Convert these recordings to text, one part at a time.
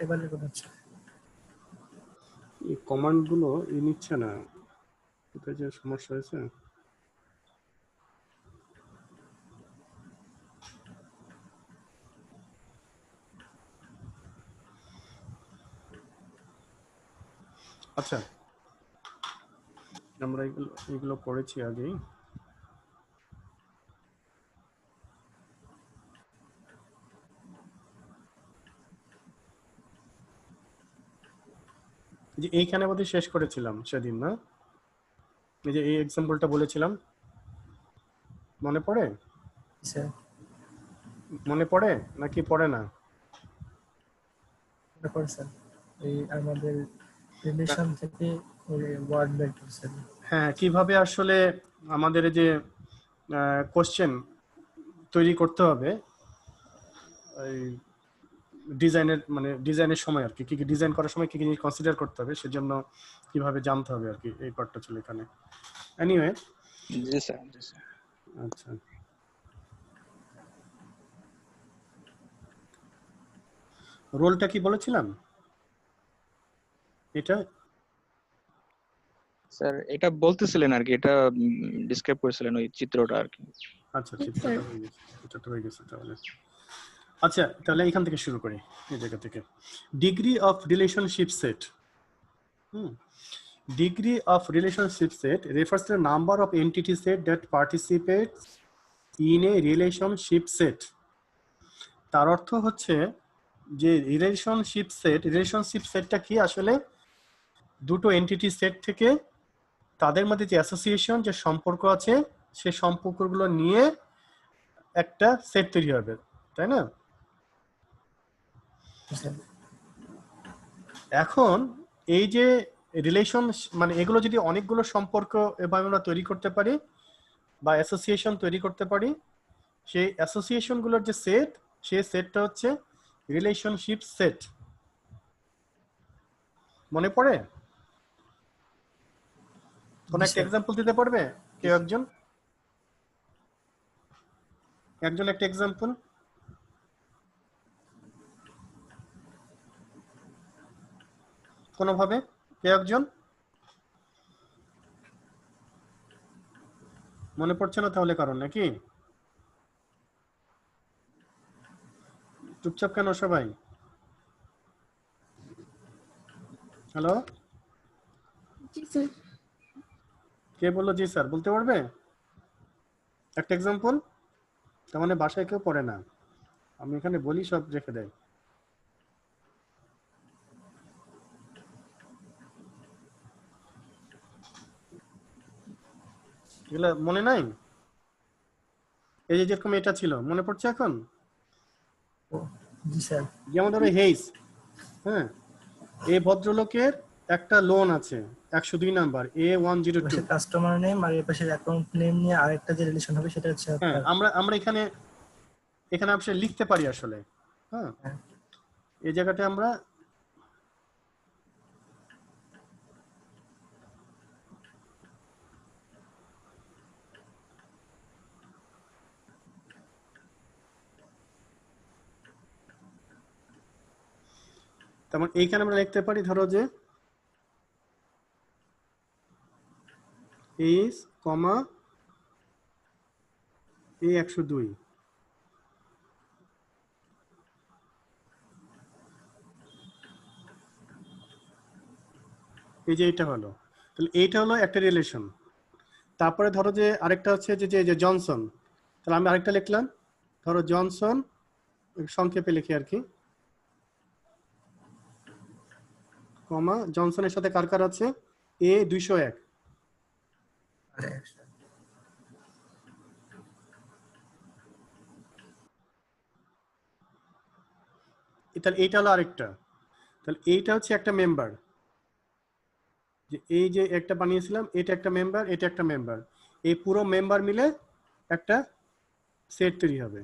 এবার রেকর্ড হচ্ছে। এই কমান্ড গুলো নিচ্ছে না, কোথায় যে সমস্যা হয়েছে। আচ্ছা, আমরা এগুলো করেছি আগেই। যে এইখানে বোধহয় শেষ করেছিলাম সেদিন, না? এই যে এই এক্সাম্পলটা বলেছিলাম, মনে পড়ে? স্যার মনে পড়ে নাকি পড়ে না? রেকর্ড স্যার, এই আমাদের রিলেশন থেকে ওয়ার্ড বের করছেন। হ্যাঁ, কিভাবে আসলে আমাদের যে কোশ্চেন তৈরি করতে হবে এই ডিজাইনের, মানে ডিজাইনের সময় আর কি, কি ডিজাইন করার সময় কি কি জিনিস কনসিডার করতে হবে, সেজন্য কিভাবে জানতে হবে আর কি, এই পার্টটা ছিল এখানে। এনিওয়ে, জি স্যার, জি স্যার। আচ্ছা, রোলটা কি বলেছিলাম এটা? স্যার এটা বলতেছিলেন আর কি, এটা ডিসক্রাইব করেছিলেন ওই চিত্রটা আর কি। আচ্ছা, চিত্রটা হয়ে গেছে, এটা তো হয়ে গেছে তাহলে। আচ্ছা, তাহলে এখান থেকে শুরু করি, এই জায়গা থেকে। Degree of relationship set. Degree of relationship set refers to the number of entity set that participates in a relationship set. তার অর্থ হচ্ছে যে রিলেশনশিপ সেটটা কি আসলে দুটো এন্টিটি সেট থেকে তাদের মধ্যে যে অ্যাসোসিয়েশন, যে সম্পর্ক আছে, সেই সম্পর্কগুলো নিয়ে একটা সেট তৈরি হবে, তাই না? এখন এই যে রিলেশন, মানে এগুলো যদি অনেকগুলো সম্পর্ক এভাবে আমরা তৈরি করতে পারি বা অ্যাসোসিয়েশন তৈরি করতে পারি, সেই অ্যাসোসিয়েশনগুলোর যে সেট, সেই সেটটা হচ্ছে রিলেশনশিপ সেট। মনে পড়ে? কোন একটা এক্সাম্পল দিতে পারবে কেউ একজন? একটা এক্সাম্পল কোনোভাবে, কেউ একজন? মনে পড়ছে না তাহলে কারণ নাকি? চুপচাপ কেন সবাই? হ্যালো, কে বললো জি স্যার? বলতে পারবে একটা এক্সাম্পল? তার মানে বাসায় কেউ পড়ে না, আমি এখানে বলি সব রেখে দেয়। এগুলো মনে নাই? এই যে যেরকম এটা ছিল, মনে পড়ছে এখন? জি স্যার। যেমন ধরো হেইস, হ্যাঁ, এই ভদ্রলোকের একটা লোন আছে 102 নাম্বার A102। কাস্টমার নেম আর এর পাশে অ্যাকাউন্ট নেম নিয়ে আরেকটা যে রিলেশন হবে সেটা হচ্ছে হ্যাঁ, আপনার। আমরা এখানে আসলে লিখতে পারি আসলে, হ্যাঁ, এই জায়গাটা আমরা তেমন এইখানে আমরা লিখতে পারি, ধরো যে এইচ কমা A102, এই যে এইটা হলো, তাহলে এইটা হলো একটা রিলেশন। তারপরে ধরো যে আরেকটা হচ্ছে যে জনসন, তাহলে আমি আরেকটা লিখলাম, ধরো জনসন, সংক্ষেপে লিখি আর কি, কমা জনসনের সাথে কার কার আছে A201। তাহলে এইটা হলো আরেকটা, তাহলে এইটা হচ্ছে একটা মেম্বার, যে এই যে একটা বানিয়েছিলাম, এটা একটা মেম্বার, এটা একটা মেম্বার, এই পুরো মেম্বার মিলে একটা সেট তৈরি হবে।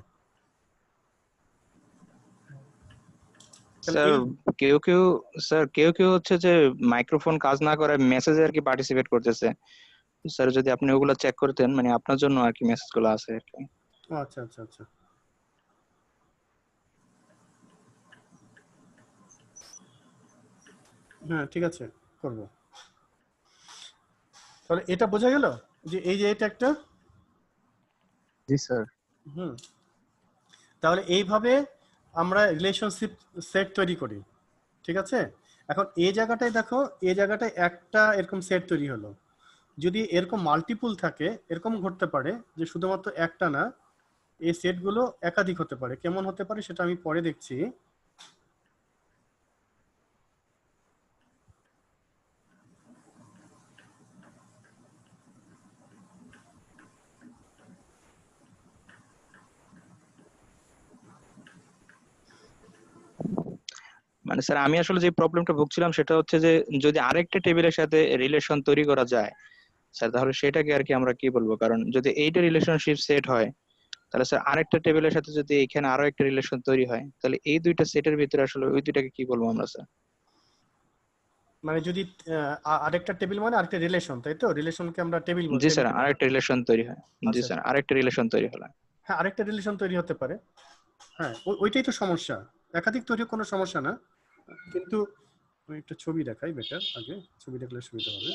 স্যার কেউ কেউ হচ্ছে যে মাইক্রোফোন কাজ না করে মেসেজে আর কি পার্টিসিপেট করতেছে। স্যার যদি আপনি ওগুলো চেক করতেন, মানে আপনার জন্য আর কি মেসেজগুলো আছে আর কি। আচ্ছা আচ্ছা আচ্ছা, হ্যাঁ ঠিক আছে, করব। তাহলে এটা বোঝা গেল যে এই যে এটা একটা। জি স্যার। হুম, তাহলে এইভাবে আমরা রিলেশনশিপ সেট তৈরি করি, ঠিক আছে। এখন এই জায়গাটায় দেখো, এই জায়গাটায় একটা এরকম সেট তৈরি হলো। যদি এরকম মাল্টিপল থাকে, এরকম ঘটতে পারে যে শুধুমাত্র একটা না, এই সেটগুলো একাধিক হতে পারে। কেমন হতে পারে সেটা আমি পরে দেখছি। মানে স্যার আমি আসলে যে প্রবলেমটা ভুগছিলাম সেটা হচ্ছে যে যদি আরেকটা টেবিলের সাথে রিলেশন তৈরি করা যায় স্যার, তাহলে সেটাকে আর কি আমরা কি বলবো? কারণ যদি এইটা রিলেশনশিপ সেট হয়, তাহলে স্যার আরেকটা টেবিলের সাথে যদি এখানে আরো একটা রিলেশন তৈরি হয়, তাহলে এই দুইটা সেটের ভিতরে আসলে ওই দুইটাকে কি বলবো আমরা স্যার? মানে যদি আরেকটা টেবিল মানে আরেকটা রিলেশন, তাই তো? রিলেশনকে আমরা টেবিল বলি। জি স্যার, আরেকটা রিলেশন তৈরি হয়। জি আচ্ছা, স্যার, আরেকটা রিলেশন তৈরি হলো। হ্যাঁ আরেকটা রিলেশন তৈরি হতে পারে। হ্যাঁ ওইটাই তো সমস্যা, একাধিক তৈরি কোনো সমস্যা না। কিন্তু আমি একটা ছবি দেখাই বেটার, আগে ছবি দেখলে সুবিধা হবে।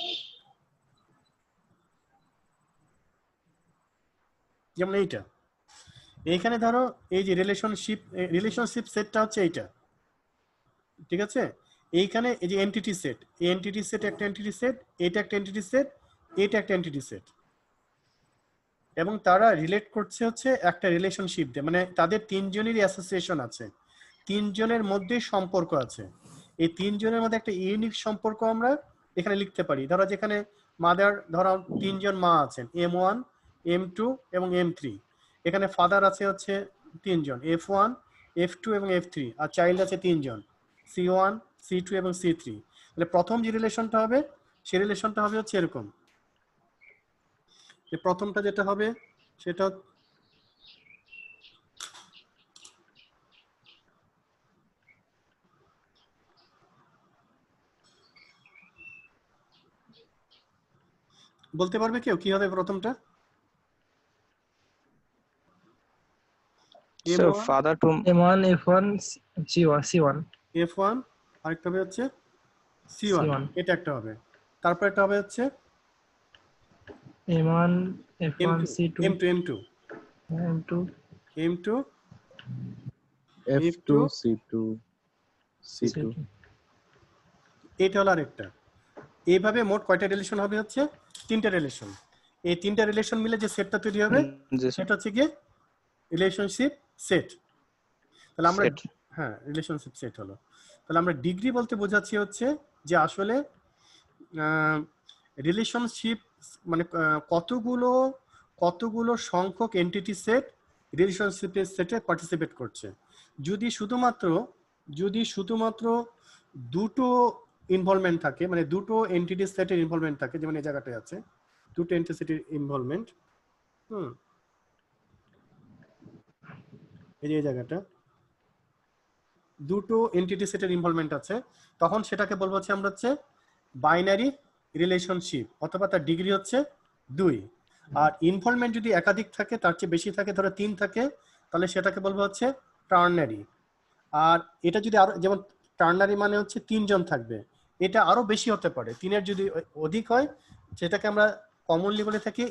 যেমন এইখানে ধরো এই যে রিলেশনশিপ সেটটা হচ্ছে এইটা, ঠিক আছে। এইখানে এই যে এন্টিটি সেট, এই এন্টিটি সেট একটা এন্টিটি সেট, এটা একটা এন্টিটি সেট, এটা একটা এন্টিটি সেট, এবং তারা রিলেট করছে হচ্ছে একটা রিলেশনশিপ দিয়ে, মানে তাদের তিনজনেরই অ্যাসোসিয়েশন আছে, তিনজনের মধ্যে সম্পর্ক আছে। এই তিনজনের মধ্যে একটা ইউনিক সম্পর্ক আমরা এখানে লিখতে পারি। ধরো যেখানে মাদার, ধরো তিনজন মা আছেন, M1, M2 এবং M3। এখানে ফাদার আছে হচ্ছে তিনজন, F1, F2 এবং F3, আর চাইল্ড আছে তিনজন, C1, C2 এবং C3। তাহলে প্রথম যে রিলেশনটা হবে, সেই রিলেশনটা হবে হচ্ছে এরকম। যে প্রথমটা যেটা হবে সেটা বলতে পারবে কেউ কি হবে প্রথমটা? Sir father to M1 F1 C1 F1, আরেকটা হবে হচ্ছে C1, C1 এটা একটা হবে। তারপর একটা হবে হচ্ছে M1 F1 M2, C2 M2, M2, M2 M2, F2 C2 C2 C2 এটা হলো আরেকটা। এইভাবে মোট কয়টা রিলেশন হবে? হচ্ছে তিনটা রিলেশন। এই তিনটা রিলেশন মিলে যে সেটটা তৈরি হবে জি স্যার সেটা হচ্ছে গিয়ে রিলেশনশিপ সেট। তাহলে আমরা, সেট। হ্যাঁ রিলেশনশিপ সেট হলো। তাহলে আমরা ডিগ্রি বলতে বোঝাচ্ছি হচ্ছে যে আসলে রিলেশনশিপ মানে কতগুলো সংখ্যক এন্টিটি সেট রিলেশনশিপের সেটে পার্টিসিপেট করছে। যদি শুধুমাত্র দুটো ইনভলভমেন্ট থাকে, মানে দুটো এন্টিটি সেটের ইনভলভমেন্ট থাকে, যেমন এই জায়গাটায় আছে দুটো এন্টিটি সেটের ইনভলভমেন্ট, এই যে এই জায়গাটা দুটো এন্টিটি সেটের ইনভলভমেন্ট আছে, তখন সেটাকে বলবো হচ্ছে আমরা হচ্ছে বাইনারি রিলেশনশিপ, অথবা তার ডিগ্রি হচ্ছে 2। আর ইনভলভমেন্ট যদি একাধিক থাকে, তার চেয়ে বেশি থাকে, ধরো 3 থাকে, তাহলে সেটাকে বলবো হচ্ছে টার্নারি। আর এটা যদি আরো, যেমন টার্নারি মানে হচ্ছে 3 জন থাকবে, এটা আরো বেশি হতে পারে, 3-এর যদি অধিক হয় সেটাকে আমরা কমনলি বলে থাকি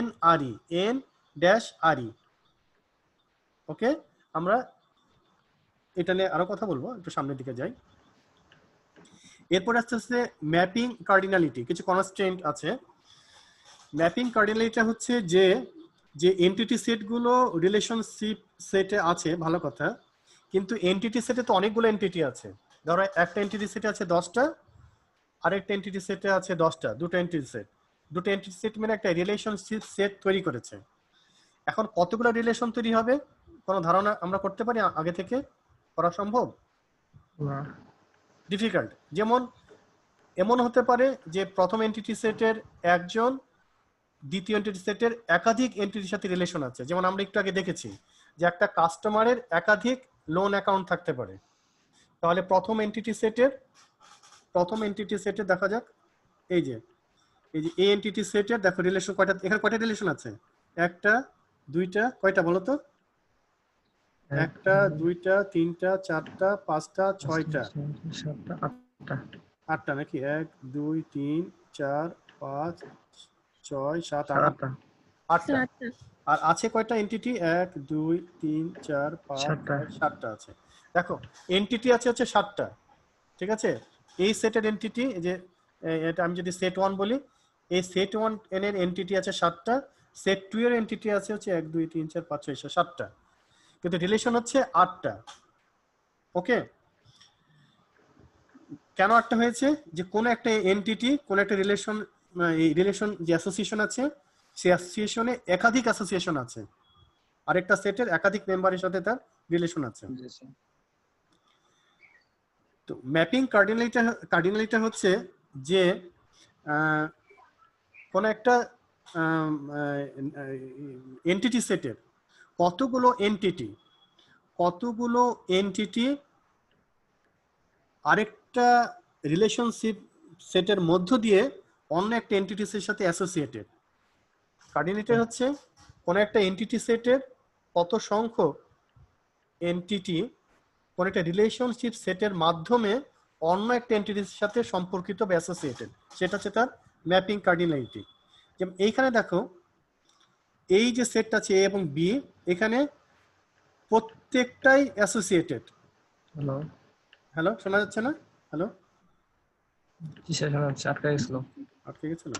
NRE, N-RE। ওকে, আমরা এটা নিয়ে আরো কথা বলবো, একটু সামনের দিকে যাই। এরপর আস্তে আস্তে ম্যাপিং কার্ডিনালিটি, কিছু কনস্ট্রেন্ট আছে। ম্যাপিং কার্ডিনালিটি হচ্ছে যে এন্টিটি সেটগুলো রিলেশনশিপ সেটে আছে, ভালো কথা, কিন্তু এন্টিটি সেটে তো অনেকগুলো এন্টিটি আছে। ধরো একটা এন্টিটি সেটে আছে 10টা, আরেকটা এন্টিটি সেটে আছে 10টা, দুটো এন্টিটি সেট মানে একটা রিলেশনশিপ সেট তৈরি করেছে। এখন কতগুলো রিলেশন তৈরি হবে কোনো ধারণা আমরা করতে পারি আগে থেকে? করা সম্ভব? না ডিফিকাল্ট। যেমন এমন হতে পারে যে প্রথম এন্টিটি সেটের একজন দ্বিতীয় এন্টিটি সেটের একাধিক এন্টিটির সাথে রিলেশন আছে। যেমন আমরা একটু আগে দেখেছি যে একটা কাস্টমারের একাধিক লোন অ্যাকাউন্ট থাকতে পারে। তাহলে প্রথম এন্টিটি সেটের দেখা যাক, এই যে এই এন্টিটি সেটের দেখো রিলেশন কয়টা, এখানে কয়টা রিলেশন আছে? একটা, দুইটা, কয়টা বলো তো? একটা, দুইটা, তিনটা, চারটা, পাঁচটা, ছয়টা, 7টা 8টা 8টা নাকি? 1 2 3 4 5 6 7 8 সাতটা 8টা। আর আছে কয়টা এন্টিটি? 1 2 3 4 5 সাতটা 6 7টা আছে। দেখো এন্টিটি আছে হচ্ছে 7টা, ঠিক আছে? এই সেটের এন্টিটি যে এটা আমি যদি সেট 1 বলি, এই সেট 1 এর এন্টিটি আছে 7টা, সেট 2 এর এন্টিটি আছে হচ্ছে 1 2 3 4 5 6 7টা, কিন্তু রিলেশন হচ্ছে 8টা। ওকে, কেন 8টা হয়েছে? যে কোন একটা এন্টিটি কোন একটা রিলেশন, এই রিলেশন যে অ্যাসোসিয়েশন আছে সেই অ্যাসোসিয়েশনে একাধিক অ্যাসোসিয়েশন আছে, আরেকটা সেটের একাধিক মেম্বারের সাথে তার রিলেশন আছে। জি স্যার। তো ম্যাপিং কার্ডিনালিটা হচ্ছে যে কোন একটা এন্টিটি সেটের কতগুলো এন্টিটি আরেকটা রিলেশনশিপ সেটের মধ্য দিয়ে অন্য একটা এন্টিটিসের সাথে অ্যাসোসিয়েটেড। কার্ডিনেটর হচ্ছে কোন একটা এন্টিটি সেটের কত সংখ্যক এন্টিটি কোন একটা রিলেশনশিপ সেটের মাধ্যমে অন্য একটা এন্টিটির সাথে সম্পর্কিত বা অ্যাসোসিয়েটেড, সেটা হচ্ছে তার ম্যাপিং কার্ডিনালিটি। যেমন এইখানে দেখো এই যে সেটটা আছে এ এবং বি, এখানে প্রত্যেকটাই অ্যাসোসিয়েটেড। হ্যালো হ্যালো, শোনা যাচ্ছে না? হ্যালো, কিসে শোনা যাচ্ছে? আটকে গেছিল। আটকে গেছিল?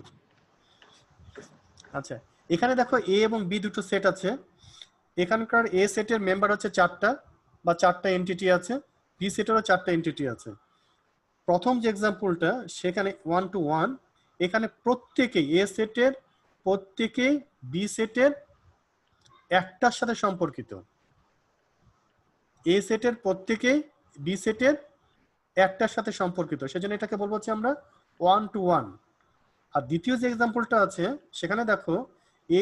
আচ্ছা, এখানে দেখো এ এবং বি দুটো সেট আছে। এখানকার এ সেটের মেম্বার হচ্ছে 4টা বা 4টা এন্টিটি আছে, বি সেটেরও 4টা এন্টিটি আছে। প্রথম যে এক্সাম্পলটা সেখানে 1 to 1, এখানে প্রত্যেকেই এ সেটের প্রত্যেকেই বি সেটের একটার সাথে সম্পর্কিত। এ সেটের প্রত্যেকেই বি সেটের একটার সাথে সম্পর্কিত, সেজন্য এটাকে বলবো হচ্ছে আমরা 1 to 1। আর দ্বিতীয় যে এক্সাম্পলটা আছে সেখানে দেখো এ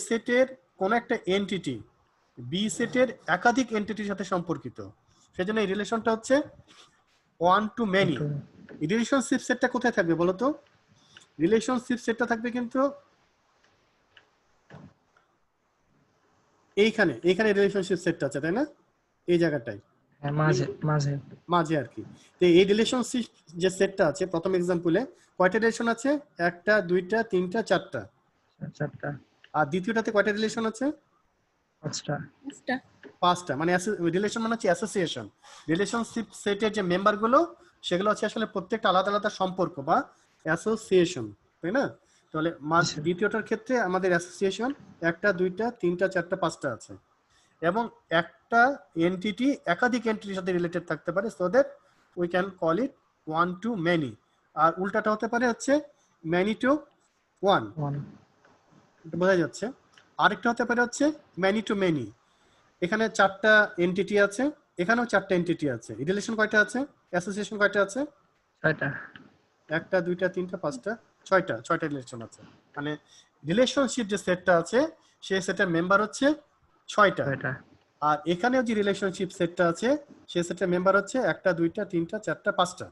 সেটের কোন একটা এন্টিটি বি সেটের একাধিক এন্টিটির সাথে সম্পর্কিত, সেজন্য এই রিলেশনটা হচ্ছে 1 to many। রিলেশনশিপ সেটটা কোথায় থাকবে বলো তো? রিলেশনশিপ সেটটা থাকবে কিন্তু এইখানে রিলেশনশিপ সেটটা আছে, তাই না? এই জায়গাটায় হ্যাঁ, মাঝে মাঝে মাঝে আর কি। তো এই রিলেশনশিপ যে সেটটা আছে প্রথম এক্সাম্পলে কয়টা রিলেশন আছে? 1টা 2টা 3টা 4টা। চারটা আর দ্বিতীয়টাতে কয়টা রিলেশন আছে? 5টা 5টা। মানে রিলেশন মানে হচ্ছে অ্যাসোসিয়েশন। রিলেশনশিপ সেটের যে মেম্বার গুলো সেগুলো হচ্ছে আসলে প্রত্যেকটা আলাদা আলাদা সম্পর্ক বা অ্যাসোসিয়েশন, তাই না? তাহলে দ্বিতীয়টার ক্ষেত্রে আমাদের অ্যাসোসিয়েশন 1টা 2টা 3টা 4টা 5টা আছে, এবং একটা এন্টিটি একাধিক এন্টিটির সাথে রিলেটেড থাকতে পারে, so that we can call it 1 to many। আর উল্টাটা হতে পারে হচ্ছে many to 1, 1 বোঝা যাচ্ছে? আরেকটা হতে পারে হচ্ছে many to many। এখানে 4টা এন্টিটি আছে, এখানেও 4টা এন্টিটি আছে। রিলেশন কয়টা আছে? অ্যাসোসিয়েশন কয়টা আছে? 6টা 1টা 2টা 3টা 5টা 6টা রিলেশন আছে। মানে রিলেশনশিপ যে সেটটা আছে সেই সেটের মেম্বার হচ্ছে 6টা। 6টা আর এখানেও যে রিলেশনশিপ সেটটা আছে সেই সেটের মেম্বার হচ্ছে 1টা 2টা 3টা 4টা 5টা।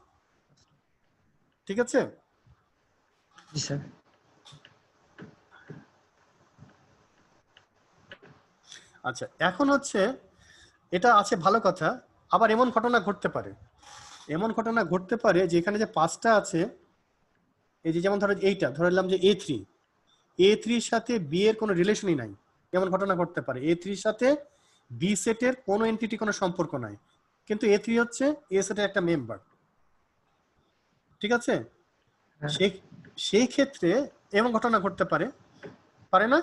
ঠিক আছে? জি স্যার। আচ্ছা, এখন হচ্ছে এটা আছে ভালো কথা, আবার এমন ঘটনা ঘটতে পারে যে এখানে যে 5টা আছে, এই যে যেমন ধরো এইটা ধরে নিলাম যে A3 সাথে বি এর কোনো রিলেশনই নাই, এমন ঘটনা ঘটতে পারে। A3 সাথে বি সেটের কোনো এন্টিটি কোনো সম্পর্ক নাই, কিন্তু A3 হচ্ছে এ সেটের একটা মেম্বার। ঠিক আছে? হ্যাঁ। সেই ক্ষেত্রে এমন ঘটনা ঘটতে পারে, পারে না?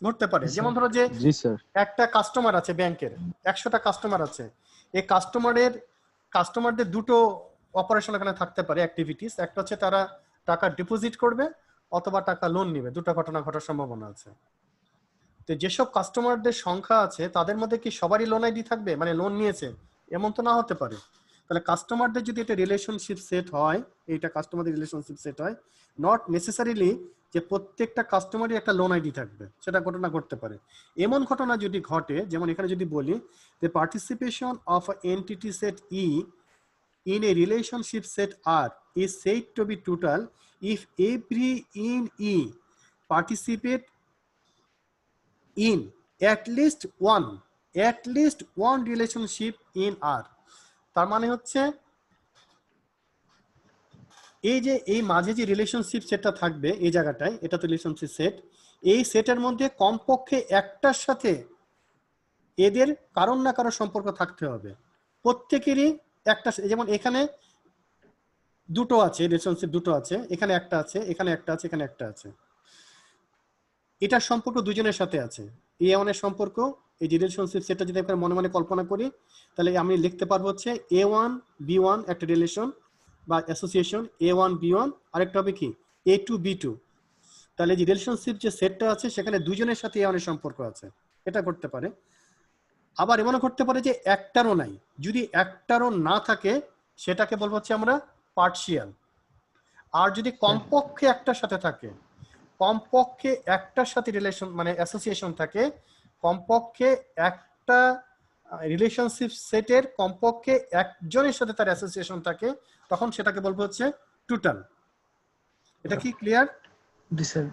ঘটতে পারে। যেমন ধরো যে জি স্যার। একটা কাস্টমার আছে ব্যাংকের, 100টা কাস্টমার আছে। এই কাস্টমারদের দুটো অপারেশন এখানে থাকতে পারে, অ্যাক্টিভিটিস। একটা হচ্ছে তারা টাকা ডিপোজিট করবে অথবা টাকা লোন নিবে, দুটো ঘটনা ঘটার সম্ভাবনা আছে। তো যেসব কাস্টমারদের সংখ্যা আছে তাদের মধ্যে কি সবারই লোন আইডি থাকবে, মানে লোন নিয়েছে, এমন তো না হতে পারে। তাহলে কাস্টমারদের যদি এটা রিলেশনশিপ সেট হয়, এইটা কাস্টমারদের রিলেশনশিপ সেট হয়, নট নেসেসারিলি যে প্রত্যেকটা কাস্টমারই একটা লোন আইডি থাকবে, সেটা ঘটনা ঘটতে পারে। এমন ঘটনা যদি ঘটে, যেমন এখানে যদি বলি the participation of a entity set E in a relationship set R is said to be total if every in E participate in at least one relationship in R. তার মানে হচ্ছে এই যে এই মাঝে যে রিলেশনশিপ সেটটা থাকবে এই জায়গাটায়, এটা তো রিলেশনশিপ সেট, এই সেটের মধ্যে কমপক্ষে একটার সাথে এদের কারণ না কারো সম্পর্ক থাকতে হবে। প্রত্যেকেরই একটা, যেমন এখানে দুটো আছে, রিলেশনশিপ দুটো আছে, এখানে একটা আছে, এখানে একটা আছে, এখানে একটা আছে। এটার সম্পর্ক দুজনের সাথে আছে। A1 এর সম্পর্ক, এই যে রিলেশনশিপ সেটটা যদি আমরা মনে মনে কল্পনা করি, তাহলে আমি লিখতে পারবো হচ্ছে A1 B1 একটা রিলেশন বা অ্যাসোসিয়েশন, A1 B1, আরেকটা হবে কি A2 B2। তাহলে যে রিলেশনশিপ যে সেটটা আছে সেখানে দুজনের সাথে A1 এর সম্পর্ক আছে, এটা করতে পারে। আবার এমনও করতে পারে যে একটারও নাই, যদি একটারও না থাকে সেটাকে বলবো হচ্ছে আমরা পার্শিয়াল। আর যদি কমপক্ষে একটার সাথে থাকে, কমপক্ষে একটার সাথে রিলেশন মানে অ্যাসোসিয়েশন থাকে, কমপক্ষে একটা রিলেশনশিপ সেটের কমপক্ষে একজনের সাথে তার অ্যাসোসিয়েশন থাকে, তখন সেটাকে বলবো হচ্ছে টোটাল। এটা কি ক্লিয়ার? জি স্যার।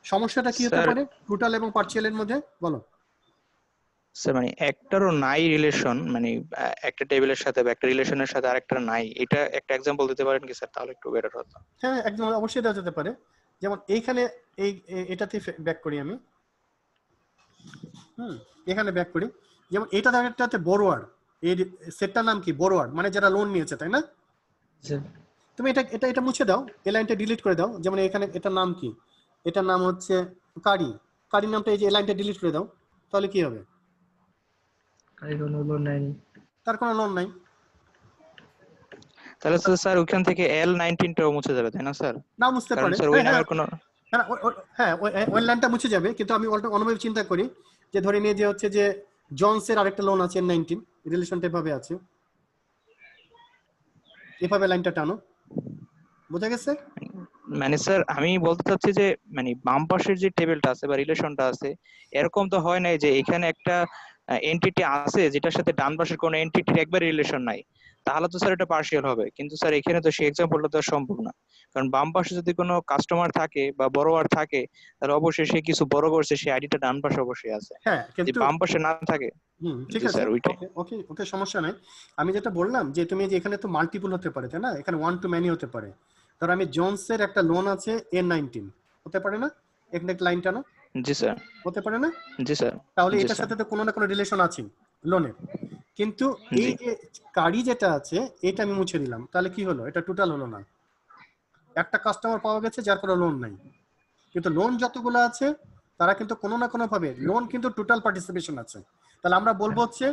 সমস্যাটা কি হতে স্যার পারে টোটাল এবং পার্শিয়ালের মধ্যে, বলো? স্যার মানে একটারও নাই রিলেশন, মানে একটা টেবিলের সাথে বা একটা রিলেশনের সাথে আরেকটা নাই, এটা একটা এক্সাম্পল দিতে পারেন কি স্যার? তাহলে একটু বেটার হতো। হ্যাঁ, একদম অবশ্যই দেওয়া যেতে পারে। যেমন এইখানে এটাতে ব্যাক করি আমি, এখানে ব্যাক করি। যেমন এটা একটাতে বড়োয়ার, এই সেটটার নাম কি বড়োয়ার, মানে যারা লোন নিয়েছে, তাই না? স্যার তুমি এটা এটা এটা মুছে দাও, এই লাইনটা ডিলিট করে দাও। যেমন এখানে এটার নাম কি, এটার নাম হচ্ছে কারি, কারি নামটা এই যে এই লাইনটা ডিলিট করে দাও, তাহলে কি হবে? কারি কোনো লোন নেয়নি। তার কোনো লোন নাই। তাহলে তো স্যার ওখান থেকে L19 টাও মুছে যাবে, তাই না স্যার? না মুছতে কারণ পারে, স্যার ওই নামের কোনো হ্যাঁ ওই লাইনটা মুছে যাবে, কিন্তু আমি অন্যভাবে চিন্তা করি যে ধরে নিয়ে যে হচ্ছে যে জনসের আরেকটা লোন আছে N19, রিলেশনটা এভাবে আছে, এভাবে লাইনটা টানো, বোঝা গেছে? মানে স্যার আমি বলতে চাচ্ছি যে মানে বাম পাশের যে টেবিলটা আছে বা রিলেশনটা আছে, এরকম তো হয় নাই যে এখানে একটা এন্টিটি আছে যেটার সাথে ডান পাশের কোনো এন্টিটির একবার রিলেশন নাই, তাহলে তো স্যার এটা পার্শিয়াল হবে। কিন্তু স্যার এখানে তো সেই এক্সাম্পলটা তো সম্ভব না, কারণ বাম পাশে যদি কোনো কাস্টমার থাকে বা বড়োয়ার থাকে, তাহলে অবশ্যই সে কিছু বড় করছে, সেই আইডিটা ডান পাশে অবশ্যই আছে। হ্যাঁ যদি কিন্তু বাম পাশে না থাকে, ঠিক জি আছে, স্যার ওইটাই। ওকে ওকে ওকে, সমস্যা নাই। আমি যেটা বললাম যে তুমি যে এখানে তো মাল্টিপল হতে পারে, তাই না? এখানে 1 to many হতে পারে। ধর আমি জোনসের একটা লোন আছে N19, হতে পারে না? এখানে একটা লাইন টানো, জি স্যার। হতে পারে না? জি স্যার। তাহলে জি এটার স্যার। সাথে তো কোনো না কোনো রিলেশন আছে লোনের। কিন্তু এই জি যে কারি যেটা আছে এটা আমি মুছে দিলাম, তাহলে কি হলো? এটা টোটাল হলো না। একটা কাস্টমার পাওয়া গেছে যার কোনো লোন নাই, কিন্তু লোন যতগুলো আছে তারা কিন্তু কোনো না কোনো ভাবে লোন কিন্তু টোটাল পার্টিসিপেশন আছে। তাহলে আমরা বলবো হচ্ছে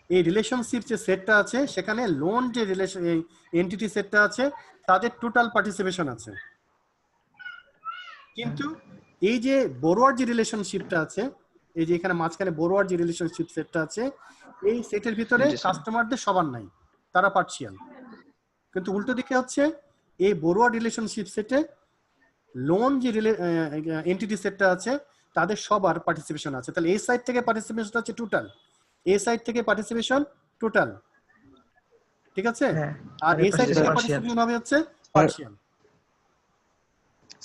এই রিলেশনশিপ যে সেটটা আছে সেখানে লোন যে রিলেশন এই এন্টিটি সেটটা আছে তাদের টোটাল পার্টিসিপেশন আছে। কিন্তু এই যে বড়োয়ার যে রিলেশনশিপটা আছে, এই যে এখানে মাঝখানে বড়োয়ার যে রিলেশনশিপ সেটটা আছে, এই সেটের ভিতরে জি স্যার। কাস্টমারদের সবার নাই, তারা পার্শিয়াল। কিন্তু উল্টো দিকে হচ্ছে এই বড়োয়ার রিলেশনশিপ সেটে লোন যে এন্টিটি সেটটা আছে তাদের সবার পার্টিসিপেশন আছে। তাহলে এই সাইড থেকে পার্টিসিপেশন হচ্ছে টোটাল, এই সাইড থেকে পার্টিসিপেশন টোটাল, ঠিক আছে? হ্যাঁ, আর এই সাইড থেকে পার্শিয়াল। পার্টিসিপেশন হবে হচ্ছে পার্শিয়াল।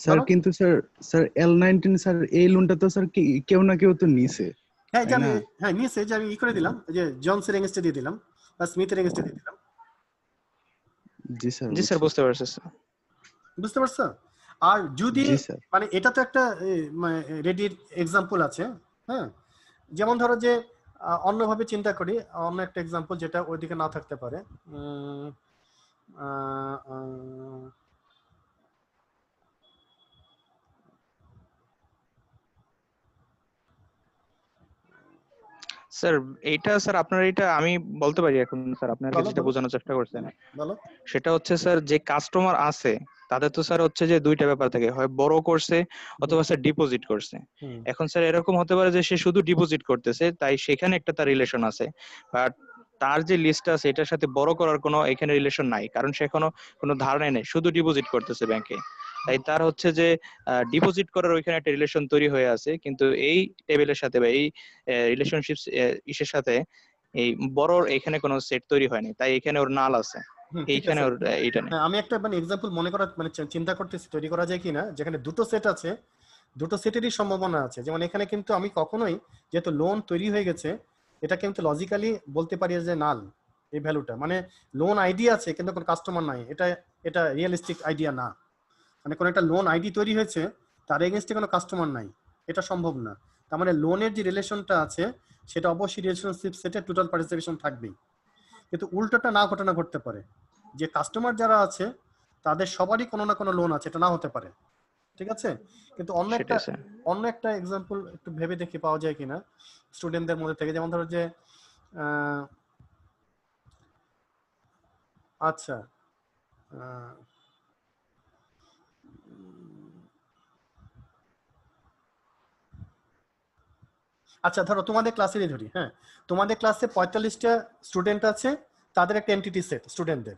স্যার বলো। কিন্তু স্যার স্যার L19 স্যার এই লোনটা তো স্যার কেউ না কেউ তো নিছে, হ্যাঁ যে তাই আমি না? হ্যাঁ নিয়েছে যে আমি ই করে দিলাম, যে জনসের এগেইনস্টে দিয়ে দিলাম বা স্মিথের এগেইনস্টে দিয়ে দিলাম। জি স্যার, জি স্যার, বুঝছি। বুঝতে পারছি স্যার। বুঝতে পারছো? আর যদি জি স্যার। মানে এটা তো একটা রেডির এক্সাম্পল আছে, হ্যাঁ? যেমন ধরো যে অন্যভাবে চিন্তা করি, অন্য একটা এক্সাম্পল যেটা ওইদিকে না থাকতে পারে। স্যার এইটা স্যার আপনার এটা আমি বলতে পারি এখন স্যার, আপনাকে বলো যেটা বলো বোঝানোর চেষ্টা করছেন বলো। সেটা হচ্ছে স্যার যে কাস্টমার আছে তাদের তো স্যার হচ্ছে যে দুইটা ব্যাপার থাকে, হয় বড় করছে অথবা স্যার ডিপোজিট করছে। হুম, এখন স্যার এরকম হতে পারে যে সে শুধু ডিপোজিট করতেছে, তাই সেখানে একটা তার রিলেশন আছে, বাট তার যে লিস্ট আছে এটার সাথে বড় করার কোনো এখানে রিলেশন নাই, কারণ সে এখনো কোনো ধারণাই নেই, শুধু ডিপোজিট করতেছে ব্যাংকে। তাই তার হচ্ছে যে ডিপোজিট করার ওইখানে একটা রিলেশন তৈরি হয়ে আছে, কিন্তু এই টেবিলের সাথে বা এই রিলেশনশিপ ইসের সাথে এই বড় এখানে কোনো সেট তৈরি হয়নি, তাই এখানে ওর নাল আছে, ঠিক এইখানে আছে। ওর এইটা নেই। হ্যাঁ, আমি একটা মানে এক্সাম্পল মনে করা মানে চিন্তা করতেছি তৈরি করা যায় কিনা, যেখানে দুটো সেট আছে, দুটো সেটেরই সম্ভাবনা আছে। যেমন এখানে কিন্তু আমি কখনোই, যেহেতু লোন তৈরি হয়ে গেছে, এটা কিন্তু লজিক্যালি বলতে পারি যে নাল, এই ভ্যালুটা, মানে লোন আইডি আছে কিন্তু কোনো কাস্টমার নাই, এটা এটা রিয়েলিস্টিক আইডিয়া না। মানে কোনো একটা লোন আইডি তৈরি হয়েছে, তার এগেনস্টে কোনো কাস্টমার নাই, এটা সম্ভব না। তার মানে লোনের যে রিলেশনটা আছে সেটা অবশ্যই রিলেশনশিপ সেটে টোটাল পার্টিসিপেশন থাকবেই। কিন্তু উল্টোটা না ঘটনা ঘটতে পারে, যে কাস্টমার যারা আছে তাদের সবারই কোনো না কোনো লোন আছে, এটা না হতে পারে, ঠিক আছে। কিন্তু সেটাই স্যার। অন্য একটা এক্সাম্পল একটু ভেবে দেখি পাওয়া যায় কিনা স্টুডেন্টদের মধ্যে থেকে। যেমন ধরো যে আচ্ছা আচ্ছা ধরো তোমাদের ক্লাসেরই ধরি, হ্যাঁ, তোমাদের ক্লাসে 45টা স্টুডেন্ট আছে, তাদের একটা এন্টিটি সেট স্টুডেন্টদের,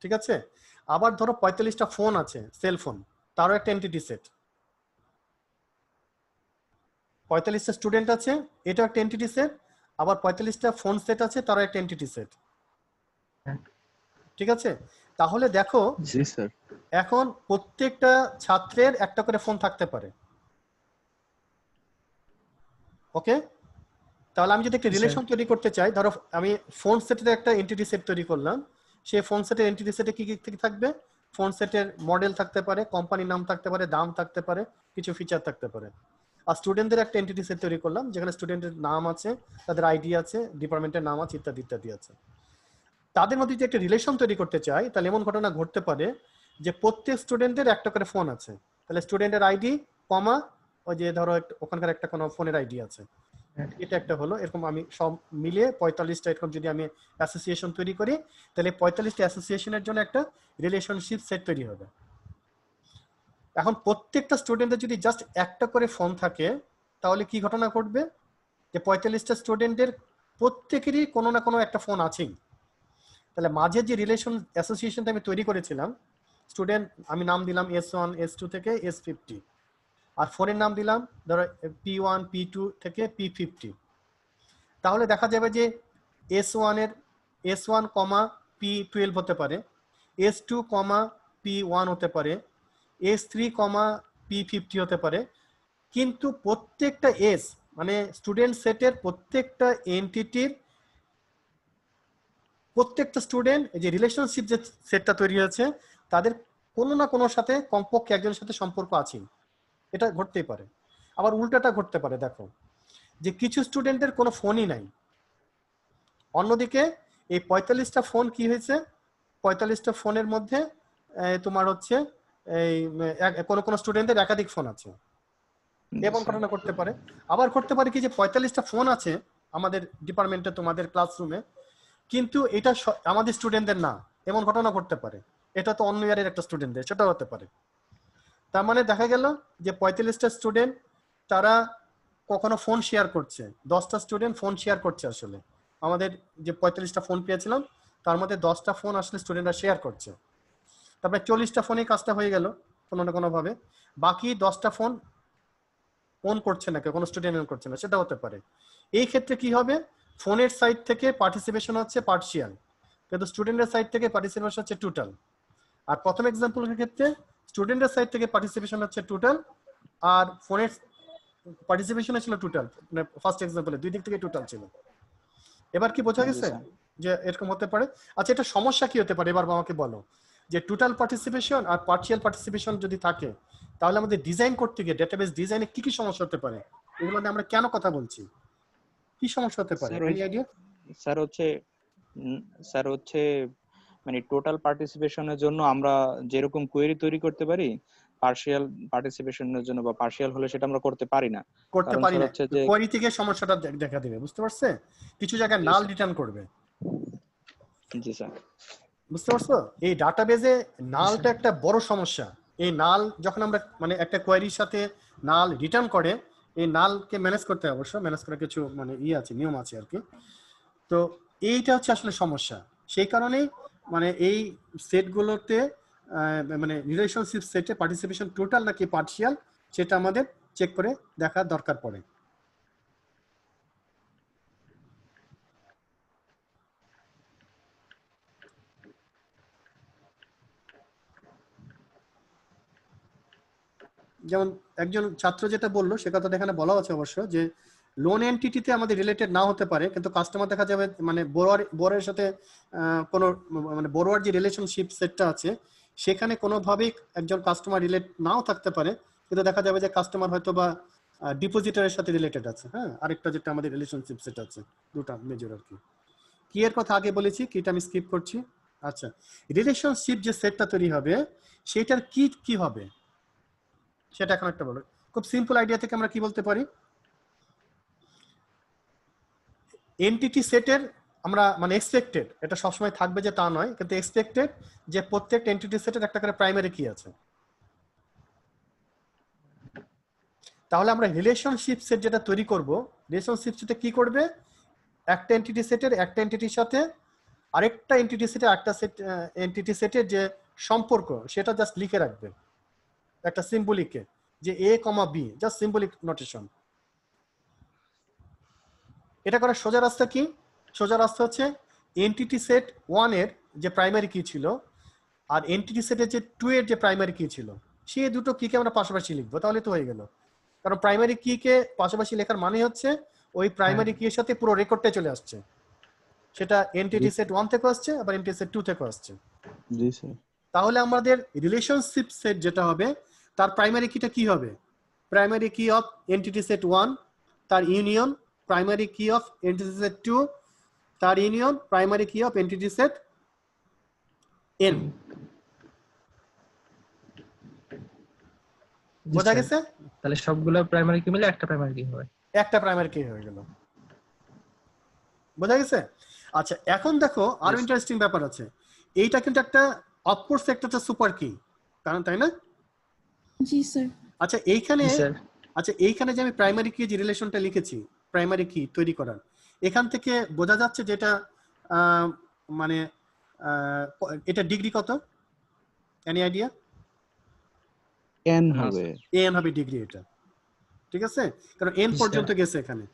ঠিক আছে। আবার ধরো 45টা ফোন আছে, সেল ফোন, তারও একটা এন্টিটি সেট। 45টা স্টুডেন্ট আছে, এটাও একটা এন্টিটি সেট। আবার 45টা ফোন সেট আছে, তারও একটা এন্টিটি সেট, ঠিক আছে। তাহলে দেখো জি স্যার। এখন প্রত্যেকটা ছাত্রের একটা করে ফোন থাকতে পারে, ওকে। তাহলে আমি যদি একটা রিলেশন তৈরি করতে চাই, ধরো আমি ফোন সেটের একটা এন্টিটি সেট তৈরি করলাম, সেই ফোন সেটের এন্টিটি সেটে কি কি থাকবে? ফোন সেটের মডেল থাকতে পারে, কোম্পানির নাম থাকতে পারে, দাম থাকতে পারে, কিছু ফিচার থাকতে পারে। আর স্টুডেন্টদের একটা এন্টিটি সেট তৈরি করলাম যেখানে স্টুডেন্টের নাম আছে, তাদের আইডি আছে, ডিপার্টমেন্টের নাম আছে, ইত্যাদি ইত্যাদি আছে। তাদের মধ্যে যদি একটা রিলেশন তৈরি করতে চাই, তাহলে এমন ঘটনা ঘটতে পারে যে প্রত্যেক স্টুডেন্টের একটা করে ফোন আছে, তাহলে স্টুডেন্টের আইডি কমা ওই যে ধরো ওখানকার একটা কোনো ফোনের আইডি আছে, এটা একটা হলো। এরকম আমি সব মিলিয়ে 45টা এরকম যদি আমি অ্যাসোসিয়েশন তৈরি করি, তাহলে 45টা অ্যাসোসিয়েশনের জন্য একটা রিলেশনশিপ সেট তৈরি হবে। এখন প্রত্যেকটা স্টুডেন্টের যদি জাস্ট একটা করে ফোন থাকে, তাহলে কি ঘটনা ঘটবে? যে 45টা স্টুডেন্টের প্রত্যেকেরই কোনো না কোনো একটা ফোন আছেই। তাহলে মাঝে যে রিলেশন অ্যাসোসিয়েশনটা আমি তৈরি করেছিলাম, স্টুডেন্ট আমি নাম দিলাম S1 S2 থেকে S50, আর ফোনের নাম দিলাম ধরো P1 P2 থেকে P50। তাহলে দেখা যাবে যে S1 P12 হতে পারে, S2 P1 হতে পারে, S3 P50 হতে পারে। কিন্তু প্রত্যেকটা এস মানে স্টুডেন্ট সেটের প্রত্যেকটা এন্টিটির প্রত্যেকটা স্টুডেন্ট যে রিলেশনশিপ যে সেটটা তৈরি হয়েছে, তাদের কোনো না কোনো সাথে কমপক্ষে একজনের সাথে সম্পর্ক আছে, এটা ঘটতেই পারে। আবার উল্টাটা ঘটতে পারে, দেখো যে কিছু স্টুডেন্টের কোনো ফোনই নাই, অন্যদিকে এই 45টা ফোন কি হয়েছে, 45টা ফোনের মধ্যে তোমার হচ্ছে এই কোনো কোনো স্টুডেন্টের একাধিক ফোন আছে, এমন ঘটনা করতে পারে। আবার করতে পারে কি যে 45টা ফোন আছে আমাদের ডিপার্টমেন্টে, তোমাদের ক্লাসরুমে, কিন্তু এটা আমাদের স্টুডেন্টদের না, এমন ঘটনা করতে পারে। এটা তো অন্য ইয়ারের একটা স্টুডেন্টদের, সেটাও হতে পারে। তার মানে দেখা গেল যে 45টা স্টুডেন্ট তারা কখনো ফোন শেয়ার করছে, 10টা স্টুডেন্ট ফোন শেয়ার করছে। আসলে আমাদের যে 45টা ফোন পেয়েছিলাম তার মধ্যে 10টা ফোন আসলে স্টুডেন্টরা শেয়ার করছে, তারপরে 40টা ফোনেই কাজটা হয়ে গেল কোনো না কোনো ভাবে। বাকি 10টা ফোন অন করছে না, কোনো স্টুডেন্ট অন করছে না, সেটা হতে পারে। এই ক্ষেত্রে কি হবে, ফোনের সাইড থেকে পার্টিসিপেশন হচ্ছে পার্শিয়াল, কিন্তু স্টুডেন্টের সাইড থেকে পার্টিসিপেশন হচ্ছে টোটাল। আর প্রথম এক্সাম্পলের ক্ষেত্রে স্টুডেন্টের সাইড থেকে পার্টিসিপেশন হচ্ছে টোটাল, আর ফোনের পার্টিসিপেশন ছিল টোটাল, মানে ফার্স্ট এক্সাম্পলে দুই দিক থেকে টোটাল ছিল। এবার কি বোঝা গেছে যে এরকম হতে পারে? আচ্ছা, এটা সমস্যা কি হতে পারে এবার আমাকে বলো, যে টোটাল পার্টিসিপেশন আর পার্শিয়াল পার্টিসিপেশন যদি থাকে, তাহলে আমাদের ডিজাইন করতে গিয়ে ডেটাবেস ডিজাইনে কি কি সমস্যা হতে পারে, এগুলো নিয়ে আমরা কেন কথা বলছি, কি সমস্যা হতে পারে, এনি আইডিয়া? স্যার হচ্ছে মানে টোটাল পার্টিসিপেশনের জন্য আমরা যেরকম কোয়েরি তৈরি করতে পারি, পার্শিয়াল পার্টিসিপেশনের জন্য বা পার্শিয়াল হলে সেটা আমরা করতে পারি না। করতে কারণ পারি স্যার না, হচ্ছে যে কোয়েরি থেকে সমস্যাটা দেখা দিবে, বুঝতে পারছে? কিছু জায়গায় জি নাল স্যার। রিটার্ন করবে, জি স্যার। বুঝতে পারছো? এই ডাটাবেজে নালটা একটা বড় সমস্যা। এই নাল যখন আমরা মানে একটা কোয়েরির সাথে নাল রিটার্ন করে, এই নালকে ম্যানেজ করতে হয়, অবশ্য ম্যানেজ করার কিছু মানে আছে, নিয়ম আছে আর কি। তো এইটা হচ্ছে আসলে সমস্যা। সেই কারণেই মানে এই সেটগুলোতে মানে রিলেশনশিপ সেটে পার্টিসিপেশন টোটাল নাকি পার্শিয়াল, সেটা আমাদের চেক করে দেখার দরকার পড়ে। যেমন একজন ছাত্র যেটা বললো সে কথাটা এখানে বলা আছে অবশ্য, যে লোন এন্টিটিতে আমাদের রিলেটেড না হতে পারে, কিন্তু কাস্টমার দেখা যাবে মানে বোরোয়ারের সাথে কোনো মানে বোরোয়ার যে রিলেশনশিপ সেটটা আছে সেখানে কোনোভাবেই একজন কাস্টমার রিলেট নাও থাকতে পারে, কিন্তু দেখা যাবে যে কাস্টমার হয়তো বা ডিপোজিটরের সাথে রিলেটেড আছে। হ্যাঁ, আরেকটা যেটা আমাদের রিলেশনশিপ সেট আছে, দুটা মেজর আর কি। কি এর কথা আগে বলেছি, কিটা আমি স্কিপ করছি। আচ্ছা, রিলেশনশিপ যে সেটটা তৈরি হবে সেটার কি কি হবে সেটা এখন একটা বলো। খুব সিম্পল আইডিয়া থেকে আমরা কি বলতে পারি, এন্টিটি সেটের আমরা মানে এক্সপেক্টেড, এটা সবসময় থাকবে যে তা নয়, কিন্তু এক্সপেক্টেড যে প্রত্যেকটা এন্টিটি সেটের একটা করে প্রাইমারি কি আছে। তাহলে আমরা রিলেশনশিপ সেট যেটা তৈরি করব, রিলেশনশিপ সেটে কি করবে, একটা এন্টিটি সেটের একটা এন্টিটির সাথে আরেকটা এন্টিটি সেটের একটা সেট এন্টিটি সেটের যে সম্পর্ক সেটা জাস্ট লিখে রাখবে একটা সিম্বলিকে, যে এ কমা বি, জাস্ট সিম্বলিক নোটেশন। এটা করার সোজা রাস্তা কি? সোজা রাস্তা হচ্ছে এন্টিটি সেট 1 এর যে প্রাইমারি কি ছিল আর এন্টিটি সেটের যে 2 এর যে প্রাইমারি কি ছিল, সেই দুটো কিকে আমরা পাশাপাশি লিখবো, তাহলে তো হয়ে গেল। কারণ প্রাইমারি কি কে পাশাপাশি লেখার মানে হচ্ছে ওই প্রাইমারি কি এর সাথে পুরো রেকর্ডটা চলে আসছে, সেটা এন্টিটি সেট 1 থেকে আসছে আবার এন্টিটি সেট 2 থেকে আসছে। জি স্যার। তাহলে আমাদের রিলেশনশিপ সেট যেটা হবে তার প্রাইমারি কিটা কি হবে, প্রাইমারি কি অফ এন্টিটি সেট 1 তার ইউনিয়ন প্রাইমারি কি অফ এন্টিটি সেট 2 তার ইউনিয়ন প্রাইমারি কি অফ এন্টিটি সেট n। বোঝা গেছে? তাহলে সবগুলো প্রাইমারি কি মিলে একটা প্রাইমারি কি হবে, একটা প্রাইমারি কি হয়ে গেল। বোঝা গেছে? আচ্ছা, এখন দেখো আরো ইন্টারেস্টিং ব্যাপার আছে। এইটা কিন্তু একটা অফকোর্স একটা সুপার কি, কারণ তাই না? জি স্যার। আচ্ছা এইখানে যে আমি প্রাইমারি কি যে রিলেশনটা লিখেছি প্রাইমারি কি তৈরি করার, এখান থেকে বোঝা যাচ্ছে যেটা মানে এটা ডিগ্রি কত, এনি আইডিয়া? এন না, হবে। এন হবে ডিগ্রি এটা, ঠিক আছে, কারণ এন পর্যন্ত গেছে এখানে,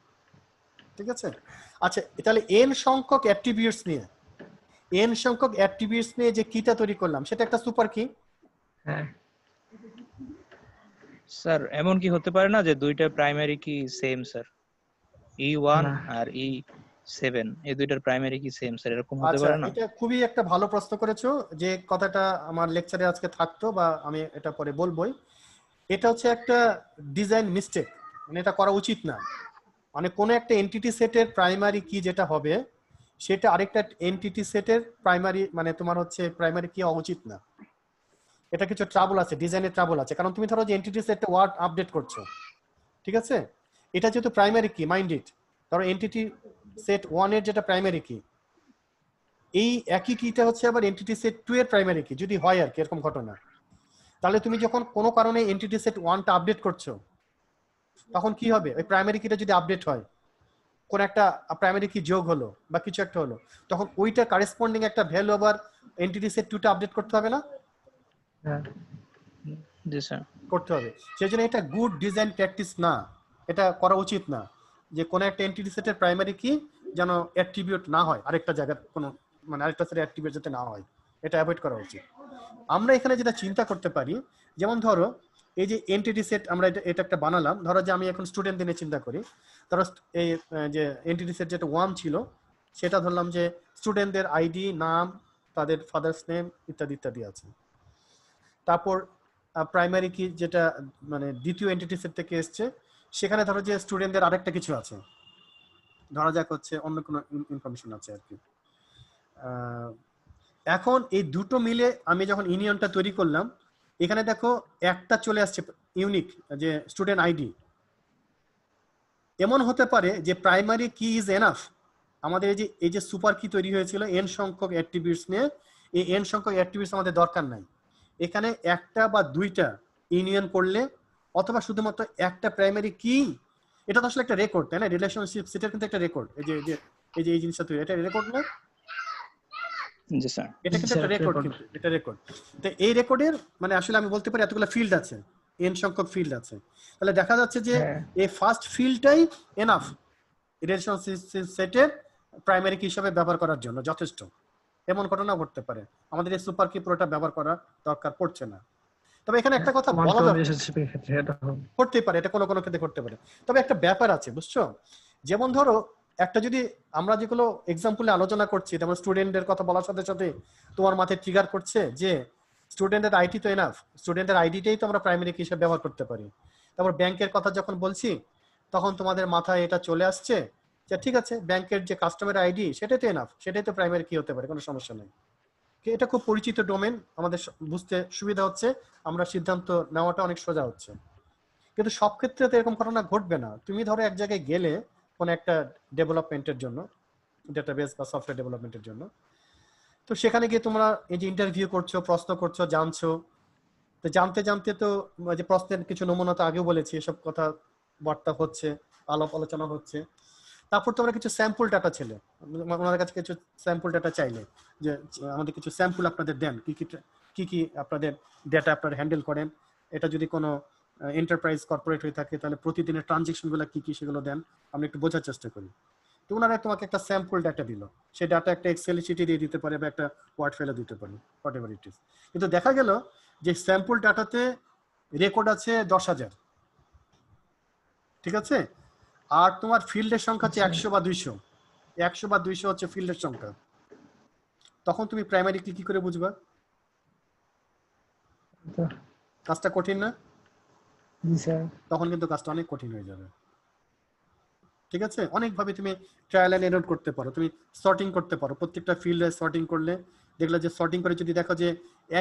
ঠিক আছে। আচ্ছা, তাহলে এন সংখ্যক অ্যাট্রিবিউটস নিয়ে যে কিটা তৈরি করলাম সেটা একটা সুপার কি। হ্যাঁ স্যার এমন কি হতে পারে না যে দুইটা প্রাইমারি কি সেম স্যার, E1 না। আর E7 এই দুইটার প্রাইমারি কি সেম স্যার, এরকম হতে আচ্ছা, পারে না? এটা খুবই একটা ভালো প্রশ্ন করেছো, যে কথাটা আমার লেকচারে আজকে থাকতো বা আমি এটা পরে বলবোই। এটা হচ্ছে একটা ডিজাইন মিস্টেক, মানে এটা করা উচিত না। মানে কোনো একটা এন্টিটি সেটের প্রাইমারি কি যেটা হবে সেটা আরেকটা এন্টিটি সেটের প্রাইমারি মানে তোমার হচ্ছে প্রাইমারি কি হওয়া উচিত না। এটা কিছু ট্রাবল আছে, ডিজাইনের ট্রাবল আছে। কারণ তুমি ধরো যে এন্টিটি সেটটা ওয়ার্ড আপডেট করছো, ঠিক আছে, এটা যেহেতু প্রাইমারি কি মাইন্ড ইট, ধরো এন্টিটি সেট 1 এর যেটা প্রাইমারি কি, এই একই কিটা হচ্ছে আবার এন্টিটি সেট 2 এর প্রাইমারি কি যদি হয় আর কি এরকম ঘটনা। তাহলে তুমি যখন কোনো কারণে এন্টিটি সেট 1টা আপডেট করছো তখন কি হবে, ওই প্রাইমারি কিটা যদি আপডেট হয়, কোন একটা প্রাইমারি কি যোগ হলো বা কিছু একটা হলো, তখন ওইটা কারেসপন্ডিং একটা ভ্যালু আবার এন্টিটি সেট 2টা আপডেট করতে হবে না? হ্যাঁ জি স্যার। করতে হবে। সেই জন্য এটা গুড ডিজাইন প্র্যাকটিস না, এটা করা উচিত না যে কোনো একটা এন্টিটি সেটের প্রাইমারি কি যেন অ্যাট্রিবিউট না হয় আরেকটা জায়গার কোনো মানে আরেকটা সেটের অ্যাট্রিবিউট যাতে না হয়, এটা অ্যাভয়েড করা উচিত। আমরা এখানে যেটা চিন্তা করতে পারি, যেমন ধরো এই যে এন্টিটি সেট আমরা এটা একটা বানালাম, ধরো যে আমি এখন স্টুডেন্টদের নিয়ে চিন্তা করি, ধরো এই যে এন্টিটি সেট যেটা 1 ছিল সেটা ধরলাম যে স্টুডেন্টদের আইডি, নাম, তাদের ফাদার্স নেম ইত্যাদি ইত্যাদি আছে। তারপর প্রাইমারি কি যেটা মানে দ্বিতীয় এন্টিটি সেট থেকে এসছে সেখানে ধরো যে স্টুডেন্টদের আরেকটা কিছু আছে, ধরা যাক হচ্ছে অন্য কোনো ইনফরমেশন আছে আর কি। এখন এই দুটো মিলে আমি যখন ইউনিয়নটা তৈরি করলাম, এখানে দেখো একটা চলে আসছে ইউনিক যে স্টুডেন্ট আইডি। এমন হতে পারে যে প্রাইমারি কি ইজ এনাফ, আমাদের এই যে সুপার কি তৈরি হয়েছিল এন সংখ্যক অ্যাট্রিবিউটস নিয়ে, এই এন সংখ্যক অ্যাট্রিবিউটস আমাদের দরকার নাই। এখানে একটা বা দুইটা ইউনিয়ন করলে অথবা শুধুমাত্র একটা প্রাইমারি কি, এটা তো আসলে একটা রেকর্ড তাই না, রিলেশনশিপ সেটার কিন্তু একটা রেকর্ড, এই জিনিসটা তৈরি, এটা রেকর্ড না? জি স্যার। এটা কিন্তু একটা রেকর্ড, কিন্তু এটা রেকর্ড। তো এই রেকর্ডের মানে আসলে আমি বলতে পারি এতগুলো ফিল্ড আছে, এন সংখ্যক ফিল্ড আছে। তাহলে দেখা যাচ্ছে যে এই ফার্স্ট ফিল্ডটাই এনাফ রিলেশনশিপ সেটের প্রাইমারি কি হিসাবে ব্যবহার করার জন্য যথেষ্ট। এমন ঘটনা ঘটতে পারে আমাদের এই সুপার কি পুরোটা ব্যবহার করা দরকার পড়ছে না। তবে এখানে একটা কথা ওয়ান বলা টু দরকার, রিলেশনশিপের ক্ষেত্রে এটা হবে। করতেই পারে, এটা কোনো কোনো ক্ষেত্রে করতে পারে। তবে একটা ব্যাপার আছে, বুঝছো? যেমন ধরো একটা যদি আমরা যেগুলো এক্সাম্পলে আলোচনা করছি, যেমন স্টুডেন্টদের কথা বলার সাথে সাথে তোমার মাথায় ট্রিগার করছে যে স্টুডেন্টের আইডি তো এনাফ, স্টুডেন্টের আইডিটাই তো আমরা প্রাইমারি কি হিসেবে ব্যবহার করতে পারি। তারপর ব্যাংকের কথা যখন বলছি তখন তোমাদের মাথায় এটা চলে আসছে যে ঠিক আছে, ব্যাংকের যে কাস্টমার আইডি সেটাই তো এনাফ, সেটাই তো প্রাইমারি কি হতে পারে, কোনো সমস্যা নেই। এটা খুব পরিচিত ডোমেন, আমাদের বুঝতে সুবিধা হচ্ছে, আমরা সিদ্ধান্ত নেওয়াটা অনেক সোজা হচ্ছে। কিন্তু সব ক্ষেত্রে তো এরকম ঘটনা ঘটবে না। তুমি ধরো এক জায়গায় গেলে কোনো একটা ডেভেলপমেন্টের জন্য, ডেটাবেস বা সফটওয়্যার ডেভেলপমেন্টের জন্য, তো সেখানে গিয়ে তোমরা এই যে ইন্টারভিউ করছো, প্রশ্ন করছো, জানছো, তো জানতে জানতে তো যে প্রশ্নের কিছু নমুনা তো আগেও বলেছি, এসব কথা বার্তা হচ্ছে, আলাপ আলোচনা হচ্ছে। তারপর তোমরা কিছু স্যাম্পল ডাটা ছেলে, ওনাদের কাছে কিছু স্যাম্পল ডাটা চাইলে যে আমাদের কিছু স্যাম্পল আপনাদের দেন, কি কি আপনাদের ডেটা আপনারা হ্যান্ডেল করেন, এটা যদি কোনো এন্টারপ্রাইজ কর্পোরেট হয়ে থাকে তাহলে প্রতিদিনের ট্রানজেকশনগুলো কি কি সেগুলো দেন, আমরা একটু বোঝার চেষ্টা করি। তো ওনারা তোমাকে একটা স্যাম্পল ডাটা দিল, সেই ডাটা একটা এক্সেল শিটে দিয়ে দিতে পারে বা একটা ওয়ার্ড ফাইলে দিতে পারে, হোয়াট এভার ইট ইজ। কিন্তু দেখা গেল যে স্যাম্পল ডাটাতে রেকর্ড আছে 10,000, ঠিক আছে, আর তোমার ফিল্ডের সংখ্যা হচ্ছে 100 বা 200, 100 বা 200 হচ্ছে ফিল্ডের সংখ্যা। তখন তুমি প্রাইমারি কি করে বুঝবা? কাজটা কঠিন না? জি স্যার। তখন কিন্তু কাজটা অনেক কঠিন হয়ে যাবে, ঠিক আছে? অনেকভাবে তুমি ট্রায়াল এন্ড এরর করতে পারো, তুমি সর্টিং করতে পারো, প্রত্যেকটা ফিল্ডে সর্টিং করলে দেখলে যে সর্টিং করে যদি দেখো যে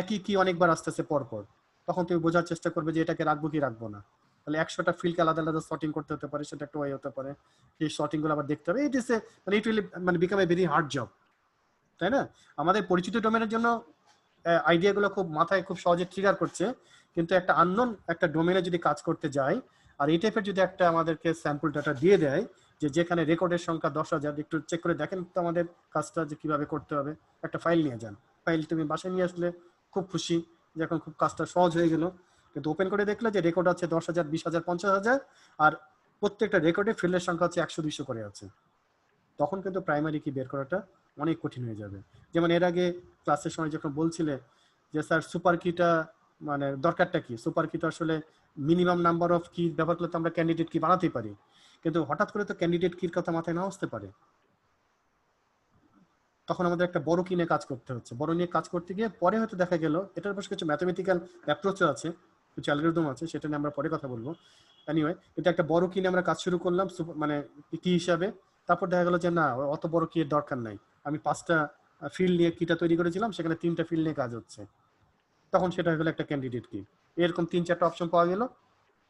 একই কি অনেকবার আসতেছে পরপর, তখন তুমি বোঝার চেষ্টা করবে যে এটাকে রাখবো কি রাখবো না। তাহলে 100টা ফিল্ডকে আলাদা আলাদা সর্টিং করতে হতে পারে, সেটা একটা ওয়ে হতে পারে। সেই সর্টিং গুলো আবার দেখতে হবে। It is it will become a very hard job, তাই না? আমাদের পরিচিত ডোমেনের জন্য আইডিয়াগুলো খুব মাথায় খুব সহজে ট্রিগার করছে, কিন্তু একটা আননোন একটা ডোমেনে যদি কাজ করতে যাই আর এই টাইপের যদি একটা আমাদেরকে স্যাম্পল ডাটা দিয়ে দেয় যে যেখানে রেকর্ডের সংখ্যা 10,000, একটু চেক করে দেখেন তো আমাদের কাজটা যে কিভাবে করতে হবে, একটা ফাইল নিয়ে যান, ফাইল তুমি বাসায় নিয়ে আসলে খুব খুশি যে এখন খুব কাজটা সহজ হয়ে গেল। কিন্তু ওপেন করে দেখলে যে রেকর্ড আছে 10,000, 20,000, 50,000, আর প্রত্যেকটা রেকর্ডে ফিল্ডের সংখ্যা হচ্ছে 100-200 করে আছে, তখন কিন্তু প্রাইমারি কি বের করাটা অনেক কঠিন হয়ে যাবে। যেমন এর আগে ক্লাসের সময় যখন বলছিলে যে স্যার সুপার কিটা মানে দরকারটা কি, সুপার কি তো আসলে মিনিমাম নাম্বার অফ কি ব্যবহার করলে তো আমরা ক্যান্ডিডেট কি বানাতেই পারি, কিন্তু হঠাৎ করে তো ক্যান্ডিডেট কির কথা মাথায় না আসতে পারে। তখন আমাদের একটা বড় কি নিয়ে কাজ করতে হচ্ছে, বড় নিয়ে কাজ করতে গিয়ে পরে হয়তো দেখা গেল এটার পাশে কিছু ম্যাথমেটিক্যাল অ্যাপ্রোচও আছে, কিছু অ্যালগরিদম আছে, সেটা নিয়ে আমরা পরে কথা বলবো। এনিওয়ে, এটা একটা বড় কি নিয়ে আমরা কাজ শুরু করলাম মানে কি হিসাবে, তারপর দেখা গেল যে না অত বড় কি এর দরকার নাই, আমি 5টা ফিল্ড নিয়ে কিটা তৈরি করেছিলাম, সেখানে 3টা ফিল্ড নিয়ে কাজ হচ্ছে, তখন সেটা হয়ে গেল একটা ক্যান্ডিডেট কি। এরকম 3-4টা অপশন পাওয়া গেল,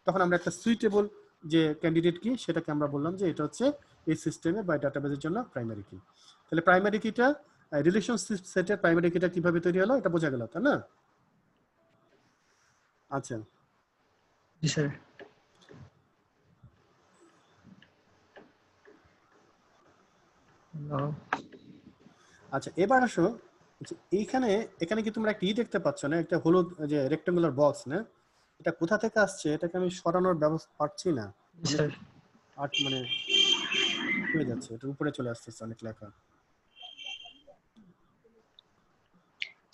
তখন আমরা একটা সুইটেবল যে ক্যান্ডিডেট কি সেটাকে আমরা বললাম যে এটা হচ্ছে এই সিস্টেমে বা ডাটাবেসের জন্য প্রাইমারি কি। তাহলে প্রাইমারি কিটা রিলেশনশিপ সেটের প্রাইমারি কিটা কিভাবে তৈরি হলো এটা বোঝা গেল, তাই না? আচ্ছা, জি স্যার। আচ্ছা এবার আসো, এইখানে এখানে কি তোমরা একটা দেখতে পাচ্ছ না, একটা হলুদ যে রেক্টাঙ্গুলার বক্স না, এটা কোথা থেকে আসছে, এটাকে আমি সরানোর ব্যবস্থা পাচ্ছি না, জি স্যার। মানে হয়ে যাচ্ছে, এটার উপরে চলে আসতেছে অনেক লেখা।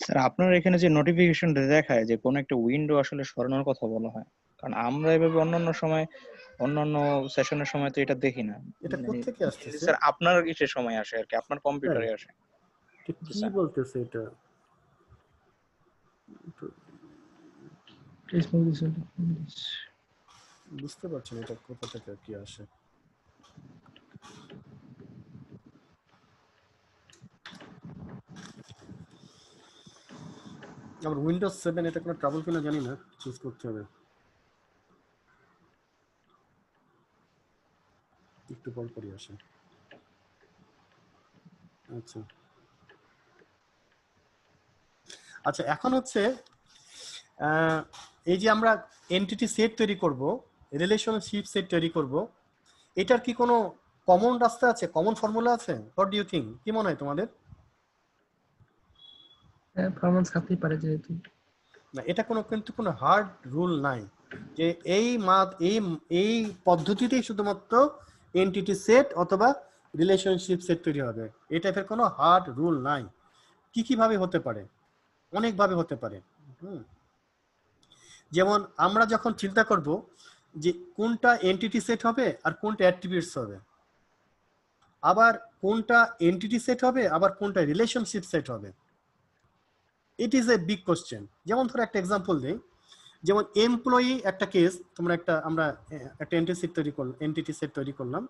স্যার আপনার এখানে যে নোটিফিকেশনটা দেখায় যে কোন একটা উইন্ডো আসলে সরানোর কথা বলা হয়, কারণ আমরা এভাবে অন্যান্য সময় অন্যান্য সেশনের সময় তো এটা দেখি না। এটা কোথেকে আসতেছে স্যার আপনার কিসের সময় আসে আর কি, আপনার কম্পিউটারে আসে? কি বলতেছে এটা? Please move this. বুঝতে পারছি না এটা কোথা থেকে কি আসে। আমার উইন্ডোজ 7 এটা কোনো ট্রাবল কিনা জানি না, চুজ করতে হবে, একটু পর পরই আসে। আচ্ছা আচ্ছা, এখন হচ্ছে এই যে আমরা এন্টিটি সেট তৈরি করব, রিলেশনশিপ সেট তৈরি করব, এটার কি কোনো কমন রাস্তা আছে, কমন ফর্মুলা আছে? হোয়াট ডু ইউ থিংক, কি মনে হয় তোমাদের? হ্যাঁ, ফরম্যাট থাকতেই পারে যেহেতু। না, এটা কিন্তু কোনো হার্ড রুল নাই যে এই এই পদ্ধতিতেই শুধুমাত্র এন্টিটি সেট অথবা রিলেশনশিপ সেট তৈরি হবে, এই টাইপের কোনো হার্ড রুল নাই। কি কিভাবে হতে পারে, অনেকভাবে হতে পারে। যেমন আমরা যখন চিন্তা করব যে কোনটা এন্টিটি সেট হবে আর কোনটা অ্যাট্রিবিউটস হবে, আবার কোনটা এন্টিটি সেট হবে আবার কোনটা রিলেশনশিপ সেট হবে, it is a big question. যেমন ধরো একটা এক্সাম্পল দেই, যেমন এমপ্লয়ি একটা কেস, আমরা একটা এন্টিটি সেট তৈরি করলাম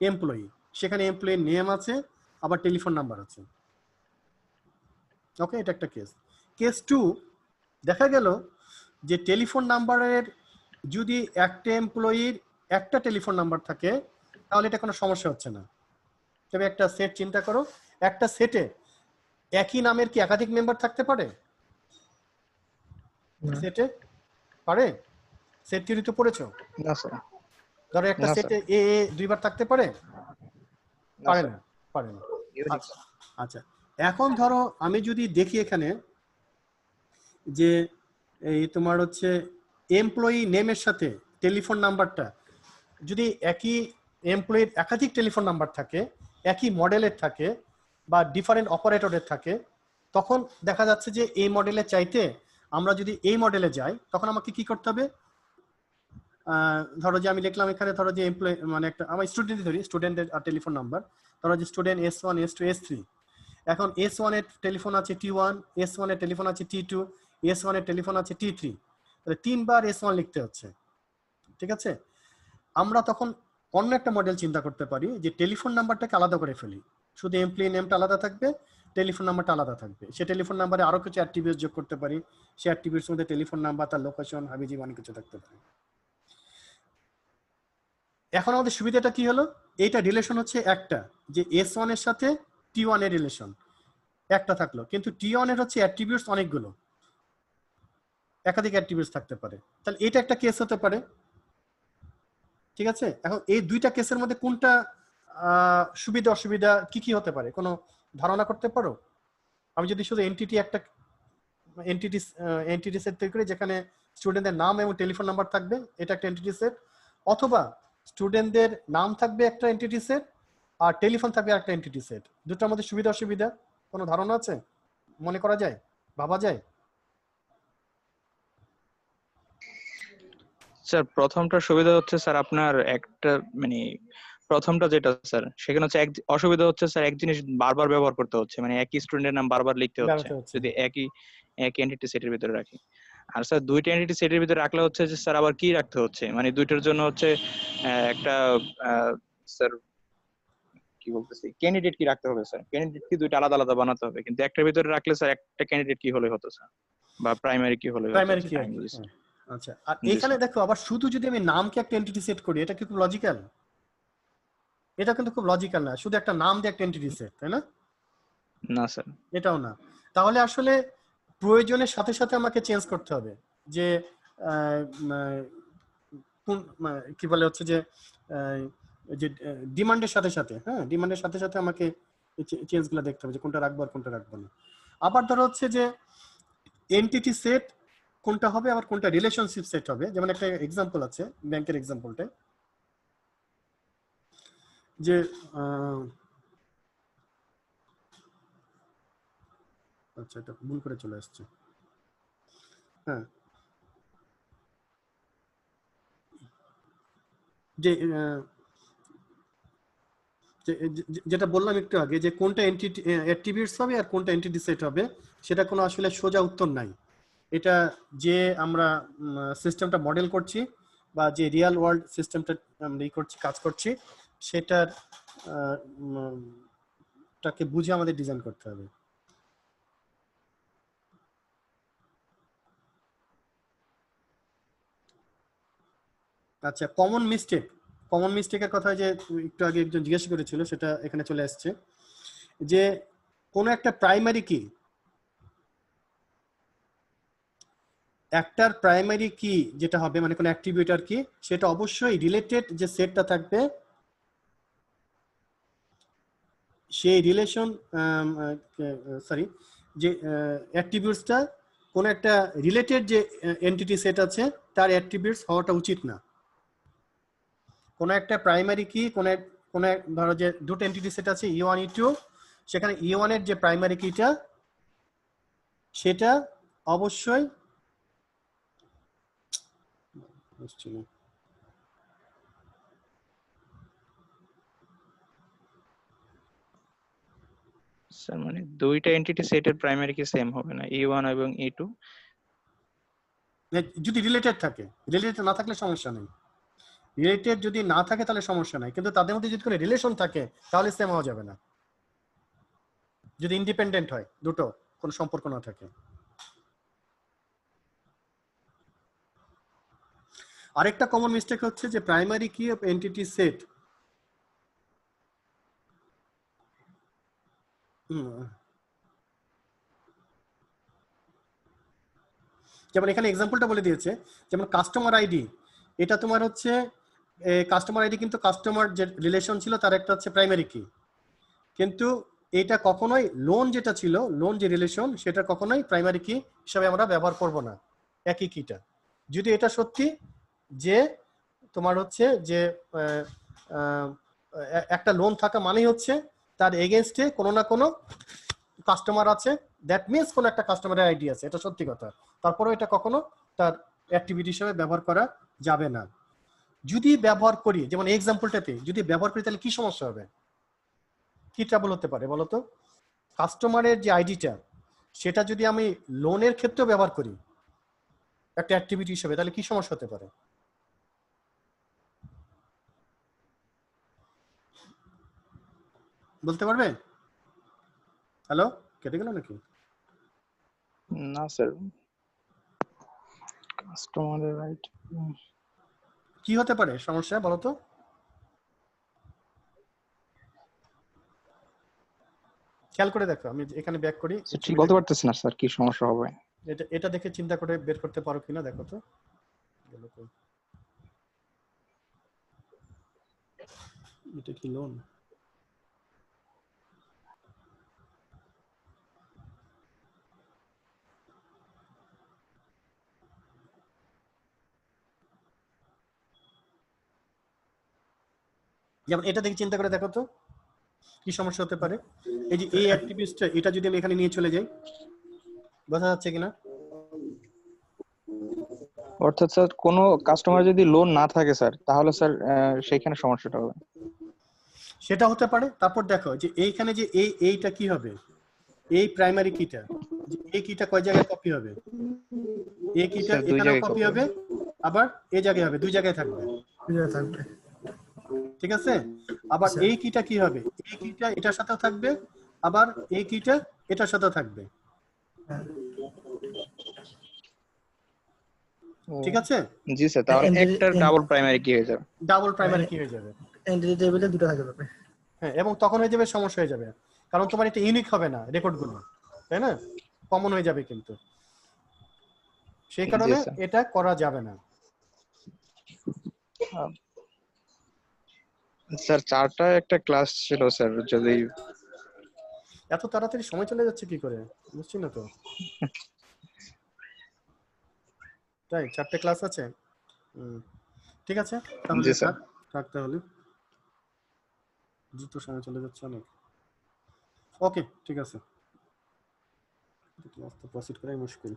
এমপ্লয়ি, সেখানে এমপ্লয়ির নেম আছে আবার টেলিফোন নাম্বার আছে। ওকে, এটা একটা কেস। কেস 2, দেখা গেল যে টেলিফোন নাম্বারের যদি একটা এমপ্লয়ির একটা টেলিফোন নাম্বার থাকে তাহলে এটা কোনো সমস্যা হচ্ছে না। তবে একটা সেট চিন্তা করো, একটা সেটে একই নামের কি একাধিক মেম্বার থাকতে পারে? না। সেটে পারে? সেট থিওরি তো পড়েছো। না স্যার। ধরো একটা না, সেটে এ দুইবার থাকতে পারে? পারে স্যার। না, পারে না। ইউনিক আচ্ছা, আচ্ছা, এখন ধরো আমি যদি দেখি এখানে যে এই তোমার হচ্ছে এমপ্লয়ি নেমের সাথে টেলিফোন নাম্বারটা যদি একই এমপ্লয়ির একাধিক টেলিফোন নাম্বার থাকে, একই মডেলের থাকে বা ডিফারেন্ট অপারেটরের থাকে, তখন দেখা যাচ্ছে যে এই মডেলের চাইতে আমরা যদি এই মডেলে যাই তখন আমাকে কি করতে হবে? ধরো যে আমি লিখলাম এখানে, ধরো যে এমপ্লয়ি মানে একটা আমার স্টুডেন্ট ধরি, স্টুডেন্টের টেলিফোন নাম্বার, ধরো যে স্টুডেন্ট S1 S2 S3। এখন S1 এর টেলিফোন আছে T1, S1 এর টেলিফোন আছে T2, S1 এর টেলিফোন আছে T3, তাহলে 3 বার S1 লিখতে হচ্ছে। ঠিক আছে, আমরা তখন অন্য একটা মডেল চিন্তা করতে পারি যে টেলিফোন নাম্বারটাকে আলাদা করে ফেলি, শুধু এমপ্লয়ি নেমটা আলাদা থাকবে, টেলিফোন নাম্বারটা আলাদা থাকবে। সে টেলিফোন নাম্বারে আরো কিছু অ্যাট্রিবিউট যোগ করতে পারি, সে অ্যাট্রিবিউটস মধ্যে টেলিফোন নাম্বার, তার লোকেশন, হাবিজি, অনেক কিছু থাকতে পারে। এখন আমাদের সুবিধাটা কি হলো? এইটা রিলেশন হচ্ছে একটা, যে S1 এর সাথে T1 এর রিলেশন একটা থাকলো, কিন্তু T1 এর হচ্ছে অ্যাট্রিবিউটস অনেকগুলো, একাধিক অ্যাট্রিবিউটস থাকতে পারে। তাহলে এটা একটা কেস হতে পারে। ঠিক আছে, এখন এই দুইটা কেসের মধ্যে কোনটা সুবিধা অসুবিধা কি কি হতে পারে কোনো ধারণা করতে পারো? আমি যদি শুধু একটা এন্টিটি সেট তৈরি করি যেখানে স্টুডেন্টদের নাম এবং টেলিফোন নাম্বার থাকবে, এটা একটা এন্টিটি সেট, অথবা স্টুডেন্টদের নাম থাকবে একটা এন্টিটি সেট আর টেলিফোন থাকবে একটা এন্টিটি সেট, দুটোর মধ্যে সুবিধা অসুবিধা কোনো ধারণা আছে? মনে করা যায়, ভাবা যায়? স্যার প্রথমটা সুবিধা হচ্ছে স্যার আপনার একটা মানে প্রথমটা যেটা স্যার সেখানে হচ্ছে অসুবিধা হচ্ছে স্যার এক জিনিস বারবার ব্যবহার করতে হচ্ছে, মানে একই স্টুডেন্টের নাম বারবার লিখতে হচ্ছে ব্যবহার হচ্ছে। যদি একই এন্টিটি সেটের ভিতরে রাখি। আর স্যার দুইটা এন্টিটি সেটের ভিতরে রাখলে হচ্ছে যে স্যার আবার কি রাখতে হচ্ছে, মানে দুইটার জন্য হচ্ছে একটা স্যার কি বলতেছি ক্যান্ডিডেট কি রাখতে হবে স্যার, ক্যান্ডিডেট কি দুইটা আলাদা আলাদা বানাতে হবে, কিন্তু একটার ভিতরে রাখলে স্যার একটা ক্যান্ডিডেট কি হলে হতো স্যার, বা প্রাইমারি কি হলে হতো প্রাইমারি কি যেটা আর আমি কি? বুঝছি। আচ্ছা, আর জি এখানে স্যার। দেখো আবার শুধু যদি আমি নামকে একটা এন্টিটি সেট করি, এটা কি খুব লজিক্যাল? এটা কিন্তু খুব লজিক্যাল না, শুধু একটা নাম দিয়ে একটা এন্টিটি সেট, তাই না? না স্যার। এটাও না। তাহলে আসলে প্রয়োজনের সাথে সাথে আমাকে চেঞ্জ করতে হবে যে কি বলে হচ্ছে যে ডিমান্ডের সাথে সাথে, হ্যাঁ, ডিমান্ডের সাথে সাথে আমাকে চেঞ্জ গুলো দেখতে হবে যে কোনটা রাখবো আর কোনটা রাখবো না। আবার ধরো হচ্ছে যে এন্টিটি সেট কোনটা হবে আবার কোনটা রিলেশনশিপ সেট হবে। যেমন একটা এক্সাম্পল আছে, ব্যাংকের এক্সাম্পলটা, যে আচ্ছা এটা ভুল করে চলে আসছে। হ্যাঁ, যে যেটা বললাম একটু আগে, যে কোনটা এন্টিটি অ্যাট্রিবিউটস হবে আর কোনটা এন্টিটি সেট হবে, সেটা কোনো আসলে সোজা উত্তর নাই। এটা যে আমরা সিস্টেমটা মডেল করছি বা যে রিয়েল ওয়ার্ল্ড সিস্টেমটা আমরা কাজ করছি, সেটার টাকে বুঝে আমাদের ডিজাইন করতে হবে। আচ্ছা, কমন মিস্টেকের কথা যে একটু আগে একজন জিজ্ঞেস করেছিল, সেটা এখানে চলে আসছে, যে কোনো একটা প্রাইমারি কি, একটার প্রাইমারি কি যেটা হবে মানে কোনো অ্যাট্রিবিউটার কি, সেটা অবশ্যই রিলেটেড যে সেটটা থাকবে সেই রিলেশন যে অ্যাট্রিবিউটসটা কোনো একটা রিলেটেড যে এন্টিটি সেট আছে তার অ্যাট্রিবিউটস হওয়াটা উচিত না। কোনো একটা প্রাইমারি কি কোনো ধরো যে দুটো এন্টিটি সেট আছে E1 E2, সেখানে E1 এর যে প্রাইমারি কিটা সেটা অবশ্যই আসছে না। স্যার মানে দুইটা এন্টিটি সেটের প্রাইমারি কি সেম হবে না, E1 এবং E2? যদি রিলেটেড থাকে, রিলেটেড না থাকলে সমস্যা নেই। রিলেটেড যদি না থাকে তাহলে সমস্যা নাই, কিন্তু তাদের মধ্যে যদি কোনো রিলেশন থাকে তাহলে সেম হওয়া যাবে না, যদি ইন্ডিপেন্ডেন্ট হয়, দুটো কোনো সম্পর্ক না থাকে। আরেকটা কমন মিস্টেক হচ্ছে যে প্রাইমারি কি অফ এন্টিটি সেট, যেমন এখানে এক্সাম্পলটা বলে দিয়েছে, যেমন কাস্টমার আইডি, এটা তোমার হচ্ছে কাস্টমার আইডি, কিন্তু কাস্টমার যে রিলেশন ছিল তার একটা হচ্ছে প্রাইমারি কি, কিন্তু এটা কখনোই লোন যেটা ছিল, লোন যে রিলেশন, সেটা কখনোই প্রাইমারি কি হিসাবে আমরা ব্যবহার করব না, একই কিটা। যদি এটা সত্যি যে তোমার হচ্ছে যে একটা লোন থাকা মানেই হচ্ছে তার এগেনস্টে কোনো না কোনো কাস্টমার আছে, দ্যাট মিনস কোনো একটা কাস্টমারের আইডি আছে, এটা সত্যি কথা। তারপরেও এটা কখনো তার অ্যাক্টিভিটি হিসেবে ব্যবহার করা যাবে না। যদি ব্যবহার করি, যেমন এই এক্সাম্পলটাতে যদি ব্যবহার করি, তাহলে কি সমস্যা হবে, কি ট্রাবল হতে পারে বলতো? কাস্টমারের যে আইডিটা, সেটা যদি আমি লোনের ক্ষেত্রেও ব্যবহার করি একটা অ্যাক্টিভিটি হিসেবে, তাহলে কি সমস্যা হতে পারে বলতে পারবে? হ্যালো, কেটে গেল নাকি? না স্যার, কাস্টমারের রাইট কি হতে পারে সমস্যা বলতো? খেয়াল করে দেখো, আমি এখানে ব্যাক করি, ঠিক বলতে পারতেছি না স্যার কি সমস্যা হবে। এটা এটা দেখে চিন্তা করে বের করতে পারো কিনা দেখো তো। গেল কই? এটা কি লোন? যেমন এটা দেখে চিন্তা করে দেখো তো কি সমস্যা হতে পারে। এই যে এই অ্যাক্টিভিস্টটা, এটা যদি আমি এখানে নিয়ে চলে যাই, বোঝা যাচ্ছে কিনা? অর্থাৎ স্যার কোনো কাস্টমার যদি লোন না থাকে স্যার, তাহলে স্যার সেইখানে সমস্যাটা হবে। সেটা হতে পারে। তারপর দেখো যে এইখানে যে এইটা কি হবে, এই প্রাইমারি কিটা, এই কিটা কয় জায়গায় কপি হবে, এই কিটা স্যার দুই এখানেও জায়গায় কপি copy হবে, আবার এই জায়গায় হবে, দুই জায়গায় থাকবে, থাকবে। ঠিক আছে? আবার আচ্ছা। এই কিটা কি হবে, এই কিটা এটার সাথেও থাকবে, আবার এই কিটা এটার সাথেও থাকবে, হ্যাঁ। ঠিক আছে? জি স্যার, তাহলে Entity- একটা ডাবল প্রাইমারি কি হয়ে যাবে? ডাবল প্রাইমারি কি হয়ে যাবে? এন্টিটি টেবিলে দুটো থাকতে পারবে। হ্যাঁ, এবং তখন হয়ে যাবে সমস্যা হয়ে যাবে, কারণ তোমার এটা ইউনিক হবে না রেকর্ডগুলো, তাই না? কমন হয়ে যাবে, কিন্তু সেই কারণে স্যার। এটা করা যাবে না। স্যার 4টায় একটা ক্লাস ছিল স্যার, যদি এত তাড়াতাড়ি সময় চলে যাচ্ছে কি করে, বুঝছি না তো। তাই 4টে ক্লাস আছে? ঠিক আছে, তাহলে জি স্যার। থাক তাহলে, দ্রুত সময় চলে যাচ্ছে অনেক। ওকে, ঠিক আছে, ক্লাস তো প্রসিড করাই মুশকিল।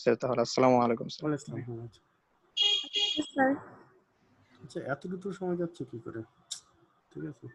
স্যার তাহলে আসসালামু আলাইকুম স্যার। ওয়ালাইকুম আসসালাম। হ্যাঁ, Yes, sir. আচ্ছা, এত দ্রুত সময় যাচ্ছে কি করে? ঠিক আছে।